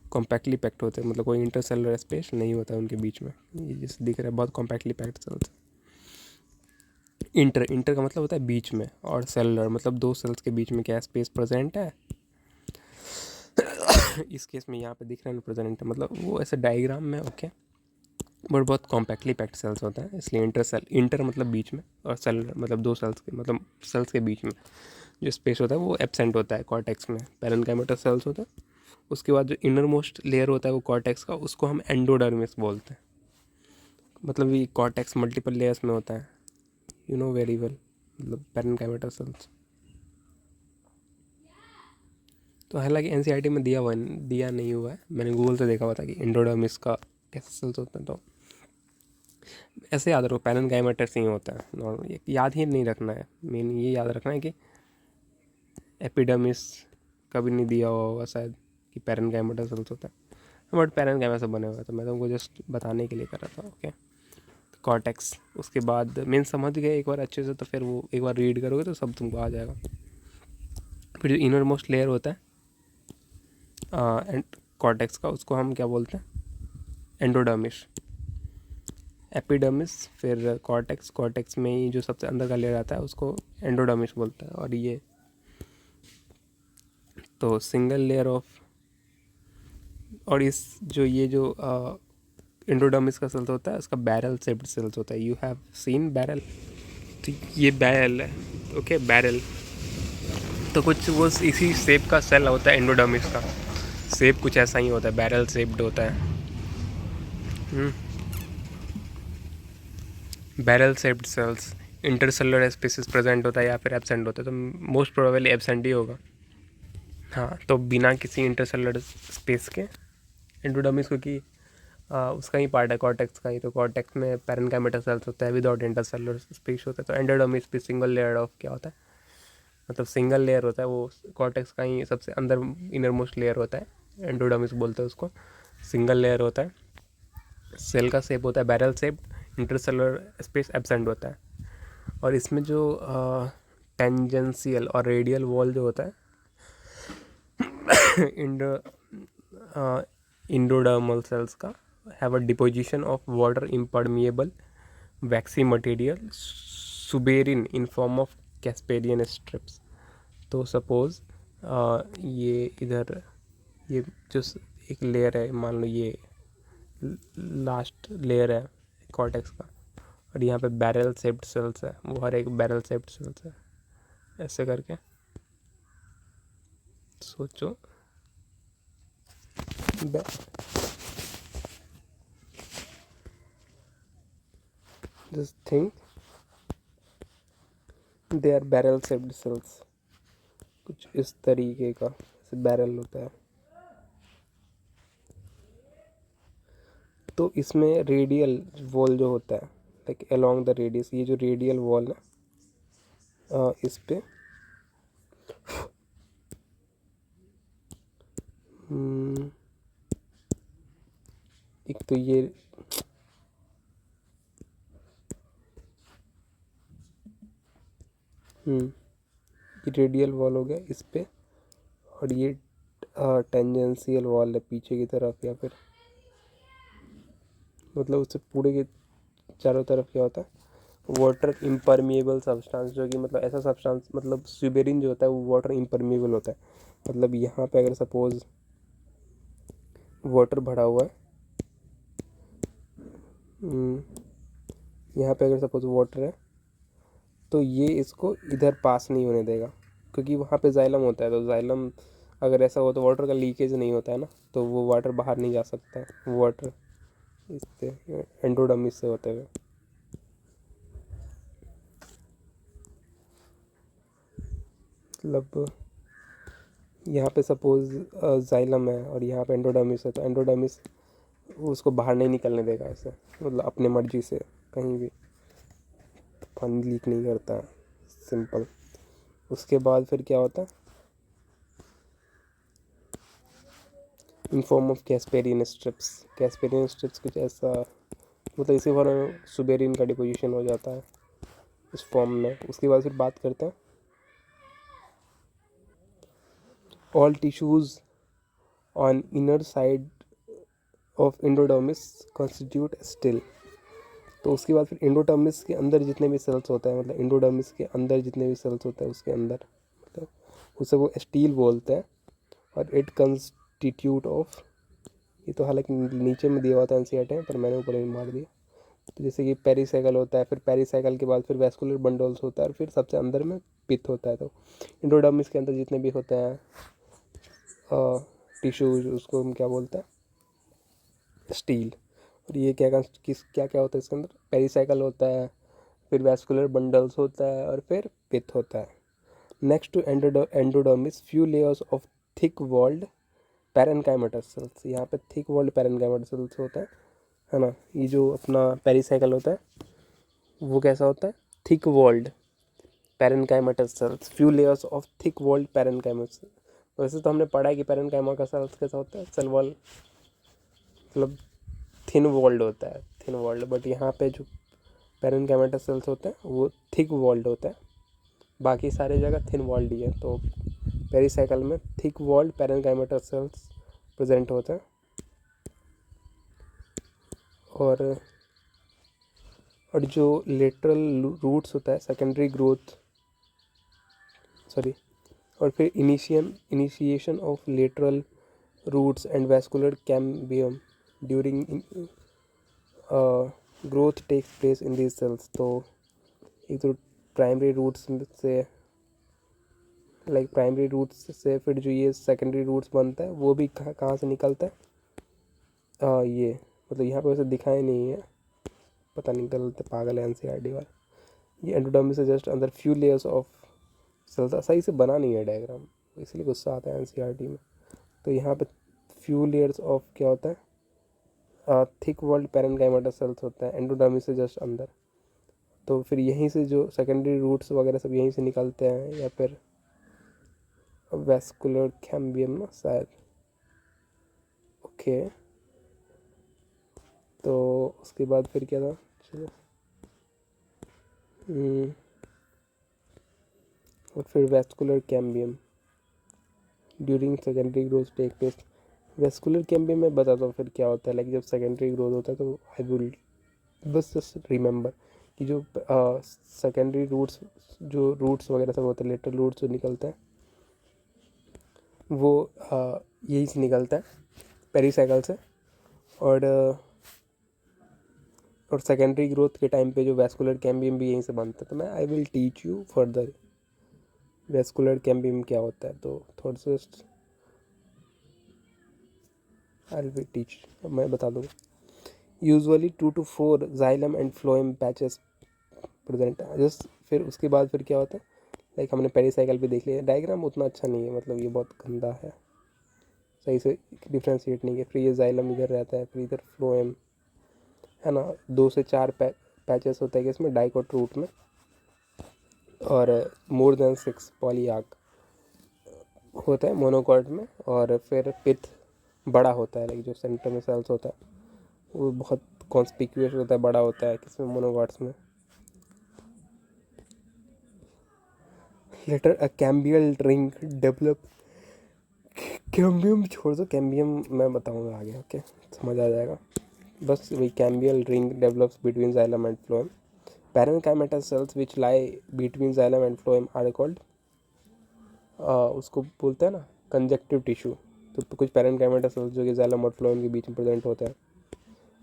कॉम्पैक्टली पैक्ड होते हैं, मतलब कोई इंटरसेलुलर स्पेस नहीं होता है उनके बीच में। ये जैसे दिख रहा है बहुत कॉम्पैक्टली पैक्ड सेल्स। इंटर का मतलब होता है बीच में, और सेलुलर मतलब दो सेल्स के बीच में क्या स्पेस प्रेजेंट है। इस केस में यहाँ पे दिख रहा है प्रेजेंट है, मतलब वो ऐसे डायग्राम में ओके, बट बहुत कॉम्पैक्टली पैक्ड सेल्स होता है, इसलिए इंटर मतलब बीच में, और सेलुलर मतलब दो सेल्स के, मतलब सेल्स के बीच में जो स्पेस होता है वो एब्सेंट होता है कॉर्टेक्स में, पैरेन्काइमेटस सेल्स होता है। उसके बाद जो इनर मोस्ट लेयर होता है वो कॉर्टेक्स का, उसको हम एंडोडर्मिस बोलते हैं। मतलब ये कॉर्टेक्स मल्टीपल लेयर्स में होता है, वेरी वेल, मतलब पैरेन्काइमेटस सेल्स। तो हालांकि एनसीईआरटी में दिया नहीं हुआ है, मैंने गूगल से देखा हुआ था कि एंडोडर्मिस का कैसे सेल्स होते हैं। तो ऐसे याद रखो पैरेन्काइमेटस ही होता है नॉर्मल, याद ही नहीं रखना है, मेन ये याद रखना है कि एपिडर्मिस कभी नहीं दिया हुआ होगा शायद कि पैरेन्काइमेटस सेल्स होता है, बट पैरेन्काइमा से बने हुए, तो मैं तुमको जस्ट बताने के लिए कर रहा था। Okay, cortex. उसके बाद मेन समझ गए एक बार अच्छे से, तो फिर वो एक बार रीड करोगे तो सब तुमको आ जाएगा। फिर जो इनर मोस्ट लेयर होता है एंड कॉर्टेक्स का, उसको हम क्या बोलते हैं, एंडोडर्मिस, एपिडर्मिस, फिर कॉर्टेक्स में ही जो सबसे अंदर का लेयर आता है उसको एंडोडर्मिस बोलता है। और ये तो सिंगल लेयर ऑफ, और इस जो ये जो एंडोडर्मिस का सेल्स होता है उसका बैरल शेप्ड सेल्स होता है। यू हैव सीन बैरल, तो ये बैरल है। ओके, बैरल तो कुछ वो इसी शेप का सेल होता है, एंडोडर्मिस का शेप कुछ ऐसा ही होता है, बैरल शेप्ड होता है। Barrel shaped cells, intercellular spaces present होता है या फिर एब्सेंट होता है, तो मोस्ट प्रोबेबली एब्सेंट ही होगा। हाँ, तो बिना किसी इंटरसेलुलर स्पेस के एंडोडर्मिस, क्योंकि उसका ही पार्ट है कॉर्टेक्स का ही, तो कॉर्टेक्स में पैरेन्काइमेटल सेल्स होता है विदाउट इंटरसेलुलर स्पेस होता है, तो एंडोडर्मिस भी सिंगल लेयर ऑफ क्या होता है, मतलब सिंगल लेयर होता है, वो कॉर्टेक्स का ही सबसे अंदर इनर मोस्ट लेयर होता है, एंडोडर्मिस बोलते हैं उसको, सिंगल लेयर होता है। सेल का शेप होता है barrel shape, intercellular space absent होता है। और इसमें जो टेंजेंशियल और रेडियल वॉल जो होता है इंडोडर्मल सेल्स का, have a deposition of water impermeable vaccine material suberin in form of Casparian strips. तो सपोज ये इधर ये जो एक लेयर है, मान लो ये लास्ट लेयर है कॉर्टेक्स का, और यहाँ पे बैरल शेप्ड सेल्स है, वो हर एक बैरल शेप्ड सेल्स है, ऐसे करके सोचो। Just think they are barrel shaped cells, कुछ इस तरीके का, जैसे बैरल होता है। तो इसमें रेडियल वॉल जो होता है, लाइक अलोंग द रेडियस, ये जो रेडियल वॉल है इस पे एक तो ये रेडियल वॉल हो गया इस पे, और ये टेंजेंशियल वॉल है पीछे की तरफ, या फिर मतलब उससे पूरे के चारों तरफ क्या होता है, वाटर इम्परमिएबल सब्सटेंस, जो कि मतलब ऐसा सब्सटेंस, मतलब सुबेरिन जो होता है वो वाटर इम्परमिएबल होता है। मतलब यहाँ पे अगर सपोज वाटर भरा हुआ है, यहाँ पे अगर सपोज वाटर है, तो ये इसको इधर पास नहीं होने देगा, क्योंकि वहाँ पे जाइलम होता है, तो जाइलम अगर ऐसा हो तो वाटर का लीकेज नहीं होता है ना, तो वो वाटर बाहर नहीं जा सकता है, वाटर इससे एंडोडर्मिस से होते हुए। मतलब यहाँ पे सपोज जाइलम है और यहाँ पे एंडोडर्मिस है, तो एंडोडर्मिस उसको बाहर नहीं निकलने देगा ऐसे, मतलब अपने मर्जी से कहीं भी, पानी लीक नहीं करता है, सिंपल। उसके बाद फिर क्या होता है, in form of Casparian strips. Casparian strips कुछ ऐसा, मतलब इसी फॉर्म में सुबेरिन का डिपोजिशन हो जाता है इस फॉर्म में। उसके बाद फिर बात करते हैं all tissues on inner side of endodermis constitute still. तो उसके बाद फिर एंडोडर्मिस के अंदर जितने भी सेल्स होते हैं, मतलब एंडोडर्मिस के अंदर जितने भी सेल्स होते हैं उसके अंदर, मतलब उसे वो स्टील बोलते हैं। और इट कंस्टिट्यूट ऑफ, ये तो हालांकि नीचे में दिया हुआ था एनसीईआरटी में, पर मैंने ऊपर में मार दिया। तो जैसे कि पेरीसाइकिल होता है, फिर पेरीसाइकिल के बाद फिर वैस्कुलर बंडल्स होता है, और फिर सबसे अंदर में पित्त होता है। तो एंडोडर्मिस के अंदर जितने भी होते हैं टिश्यूज, उसको हम क्या बोलते हैं, स्टील। और ये क्या क्या क्या होता है इसके अंदर, पेरीसाइकिल होता है, फिर वैस्कुलर बंडल्स होता है, और फिर पित्त होता है। Next to endodermis few layers of thick walled parenchymatal cells. यहाँ पे थिक वॉल्ड पैरेन्काइमेटल सेल्स होता है ना। ये जो अपना पेरीसाइकिल होता है वो कैसा होता है, thick walled parenchymatal cells, few layers of thick walled parenchymatal. वैसे तो हमने पढ़ा है कि पैरेन्काइमा का सेल्स कैसा होता है, सेल वॉल मतलब थिन वॉल्ड होता है, थिन वॉल्ड। बट यहाँ पे जो पैरेन्काइमेटल सेल्स होते हैं वो थिक वॉल्ड होता है, बाकी सारी जगह थिन वॉल्ड ही है। तो पेरीसाइकिल में thick walled parenchymatal cells present होते हैं। और जो लेटरल रूट्स होता है, सेकेंडरी ग्रोथ, सॉरी, और फिर initiation of lateral roots and vascular cambium during growth takes place in these cells. तो एक तो प्राइमरी रूट्स से, लाइक प्राइमरी रूट्स से फिर जो ये सेकेंडरी रूट्स बनता है वो भी कहाँ से निकलता है, ये मतलब यहाँ पे वैसे दिखाया नहीं है, पता नहीं, गलत पागल है एनसीईआरटी वाला। ये एंडोडर्मिस से जस्ट अंदर फ्यू लेयर्स ऑफ सेल्स, सही से बना नहीं है डायग्राम, इसलिए गुस्सा आता है एनसीईआरटी में। तो यहाँ पे फ्यू लेयर्स ऑफ क्या होता है, थिक वॉल्ड पैरेन्काइमा सेल्स होता है एंडोडर्मिस से जस्ट अंदर। तो फिर यहीं से जो सेकेंडरी रूट्स वगैरह सब यहीं से निकलते हैं, या फिर वैस्कुलर कैम्बियम ना शायद। ओके, तो उसके बाद फिर क्या था, चलो और फिर vascular cambium during secondary growth take place. Vascular cambium में बताता हूँ फिर क्या होता है। लाइक जब सेकेंडरी ग्रोथ होता है तो आई विल बस जस्ट रिमेंबर कि जो सेकेंडरी रूट्स, जो रूट्स वगैरह सब होते हैं, लेटर रूट्स जो निकलते हैं वो यही से निकलता है पेरिसाइकल से। और सेकेंडरी ग्रोथ के टाइम पे जो वैस्कुलर कैम्बियम भी यहीं से बनता है। तो मैं I will teach you further vascular cambium क्या होता है। तो थोड़ा सा आई विल टीच, मैं बता दूँगा। Usually 2 to 4 xylem and phloem patches present है। जस्ट फिर उसके बाद फिर क्या होता है, लाइक हमने पेरिसाइकिल पे देख लिया। डायग्राम उतना अच्छा नहीं है, मतलब ये बहुत गंदा है, सही से डिफ्रेंशिएट नहीं है। फिर ये जाइलम इधर रहता है, फिर इधर फ्लोएम है ना। 2 से 4 पैचेस होता है कि इसमें डाइकोट रूट में, और मोर देन 6 पॉलीआर्क होता है मोनोकॉट में। और फिर पिथ बड़ा होता है, लाइक जो सेंटर में सेल्स होता है वो बहुत कॉन्स्पिक्यूअस होता है, बड़ा होता है किसमें, मोनोकॉट्स में। लेटर अ कैम्बियल रिंग डेवलप, कैम्बियम छोड़ दो, कैम्बियम मैं बताऊंगा आगे, ओके, समझ आ जाएगा। बस वही cambial ring develops between xylem and phloem. Parenchyma cells which lie between xylem and phloem are called, उसको बोलते हैं ना कंजक्टिव टिश्यू। तो कुछ पैरेन्काइमा सेल्स जो कि जाइलम और फ्लोएम के बीच में प्रेजेंट होते हैं।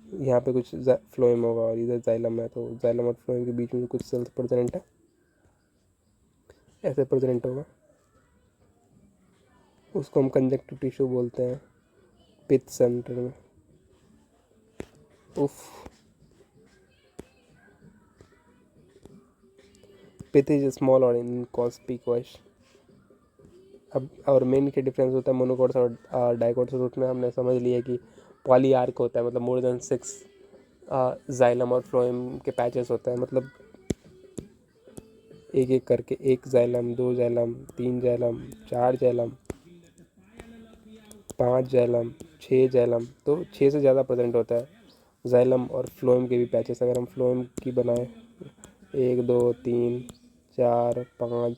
यहाँ पे कुछ फ्लोएम होगा और इधर जाइलम है, तो जाइलम और फ्लोएम के बीच में कुछ सेल्स प्रेजेंट है, ऐसे प्रेजेंट होगा, उसको हम कंजक्टिव टिश्यू बोलते हैं पिथ सेंटर में। उफ, पिथ इज स्मॉल और इनकॉन्स्पिक्यूअस। अब और मेन के डिफरेंस होता है मोनोकॉट्स और डाइकोट्स रूट में। हमने समझ लिया कि पॉलीआर्क होता है, मतलब मोर देन 6 जाइलम और फ्लोएम के पैचेस होते हैं, मतलब एक एक करके 1 xylem, 2 xylem, 3 xylem, 4 xylem, 5 xylem, 6 xylem. तो 6 से ज़्यादा प्रेजेंट होता है जाइलम और फ्लोएम के भी पैचेस। अगर हम फ्लोएम की बनाए 1 2 3 4 5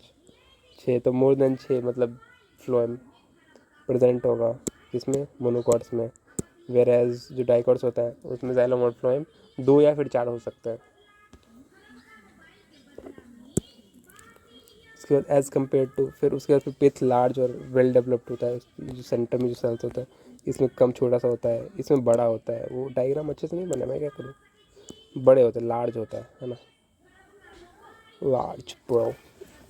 6, तो मोर देन 6 मतलब फ्लोएम प्रेजेंट होगा इसमें, मोनोकॉट्स में। वेर एज जो डाइकॉट्स होता है उसमें जाइलम और फ्लोएम 2 या फिर 4 हो सकते हैं। उसके बाद एज कम्पेयर टू, फिर उसके बाद फिर पिथ लार्ज और वेल डेवलप्ड होता है। जो सेंटर में जो सेल्स होता है इसमें कम छोटा सा होता है, इसमें बड़ा होता है। वो डायग्राम अच्छे से नहीं बना, मैं क्या करूँ। बड़े होते हैं, लार्ज होता है ना, लार्ज प्रो।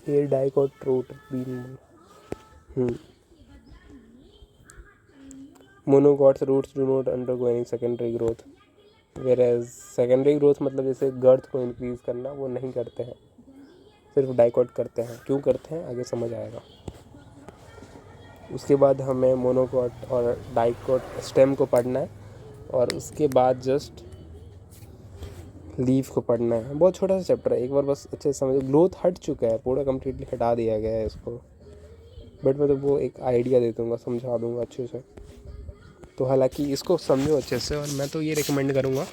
ये dicot root been monocots roots do not undergo any secondary growth, where as secondary growth मतलब जैसे गर्थ को इंक्रीज करना वो नहीं करते हैं, सिर्फ डाइकोट करते हैं। क्यों करते हैं आगे समझ आएगा। उसके बाद हमें मोनोकॉट और डाइकोट स्टेम को पढ़ना है, और उसके बाद जस्ट लीफ को पढ़ना है। बहुत छोटा सा चैप्टर है, एक बार बस अच्छे से समझो। ग्रोथ हट चुका है पूरा, कम्प्लीटली हटा दिया गया है इसको, बट मैं तो वो एक आइडिया दे दूँगा, समझा दूँगा अच्छे से। तो हालांकि इसको समझो अच्छे से, और मैं तो ये रिकमेंड करूँगा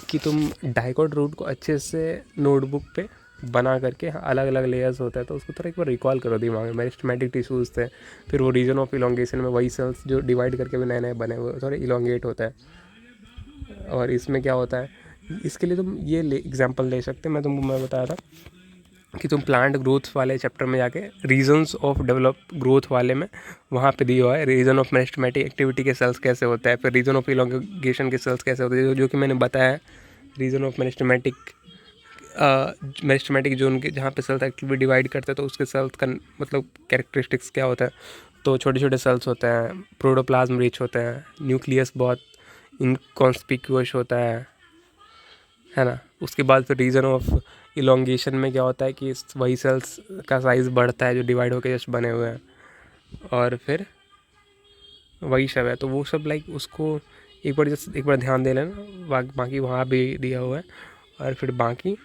कि तुम डाइकोट रूट को अच्छे से नोटबुक पे बना करके, अलग अलग लेयर्स होता है तो उसको थोड़ा एक बार रिकॉल करो दिमाग में। मेरिस्टेमेटिक टिश्यूज़ थे, फिर वो रीजन ऑफ इलोंगेशन में वही सेल्स जो डिवाइड करके भी नए नए बने हुए थोड़े इलोंगेट होता है। और इसमें क्या होता है, इसके लिए तुम ये एग्जांपल ले सकते हैं। मैं बताया था कि तुम प्लांट ग्रोथ वाले चैप्टर में जाके रीजन्स ऑफ डेवलप ग्रोथ वाले में वहाँ पे दिया हुआ है रीजन ऑफ मेरिस्टेमेटिक एक्टिविटी के सेल्स कैसे होता है, फिर रीजन ऑफ इलोंगेशन के सेल्स कैसे होते हैं, जो कि मैंने बताया। रीजन ऑफ मेरिस्टेमेटिक जोन के जहाँ पे सेल्स एक्टिविटी डिवाइड करते हैं तो उसके सेल्स का मतलब कैरेक्टरिस्टिक्स क्या होता है। तो छोटे छोटे सेल्स होते हैं, प्रोटोप्लाज्म रिच होते हैं, न्यूक्लियस बहुत इनकॉन्स्पिक्यूअस होता है ना। उसके बाद फिर रीज़न ऑफ इलोंगेशन में क्या होता है कि वही सेल्स का साइज़ बढ़ता है जो डिवाइड होकर जस्ट बने हुए हैं, और फिर वही सब है। तो वो सब लाइक उसको एक बार ध्यान दे लेना, बाकी वहाँ भी दिया हुआ है। और फिर बाकी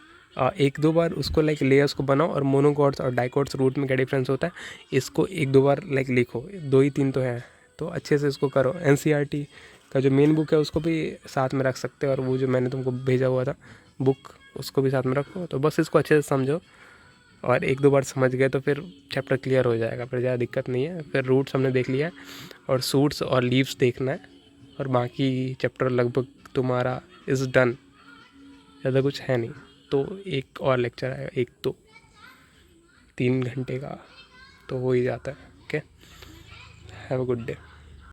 एक दो बार उसको लाइक लेयर्स को बनाओ, और मोनोकॉर्ड्स और डाइकॉर्ड्स रूट में क्या डिफरेंस होता है इसको एक दो बार लाइक लिखो, 2 ही 3 तो है, तो अच्छे से इसको करो। NCERT का जो मेन बुक है उसको भी साथ में रख सकते हो, और वो जो मैंने तुमको भेजा हुआ था बुक उसको भी साथ में रखो। तो बस इसको अच्छे से समझो, और एक दो बार समझ गए तो फिर चैप्टर क्लियर हो जाएगा, फिर ज़्यादा दिक्कत नहीं है। फिर रूट्स हमने देख लिया है, और सूट्स और लीव्स देखना है, और बाकी चैप्टर लगभग तुम्हारा इज़ डन, ज़्यादा कुछ है नहीं। तो एक और लेक्चर आएगा, एक तो 3 घंटे का, तो हो ही जाता है। Okay, have a good day.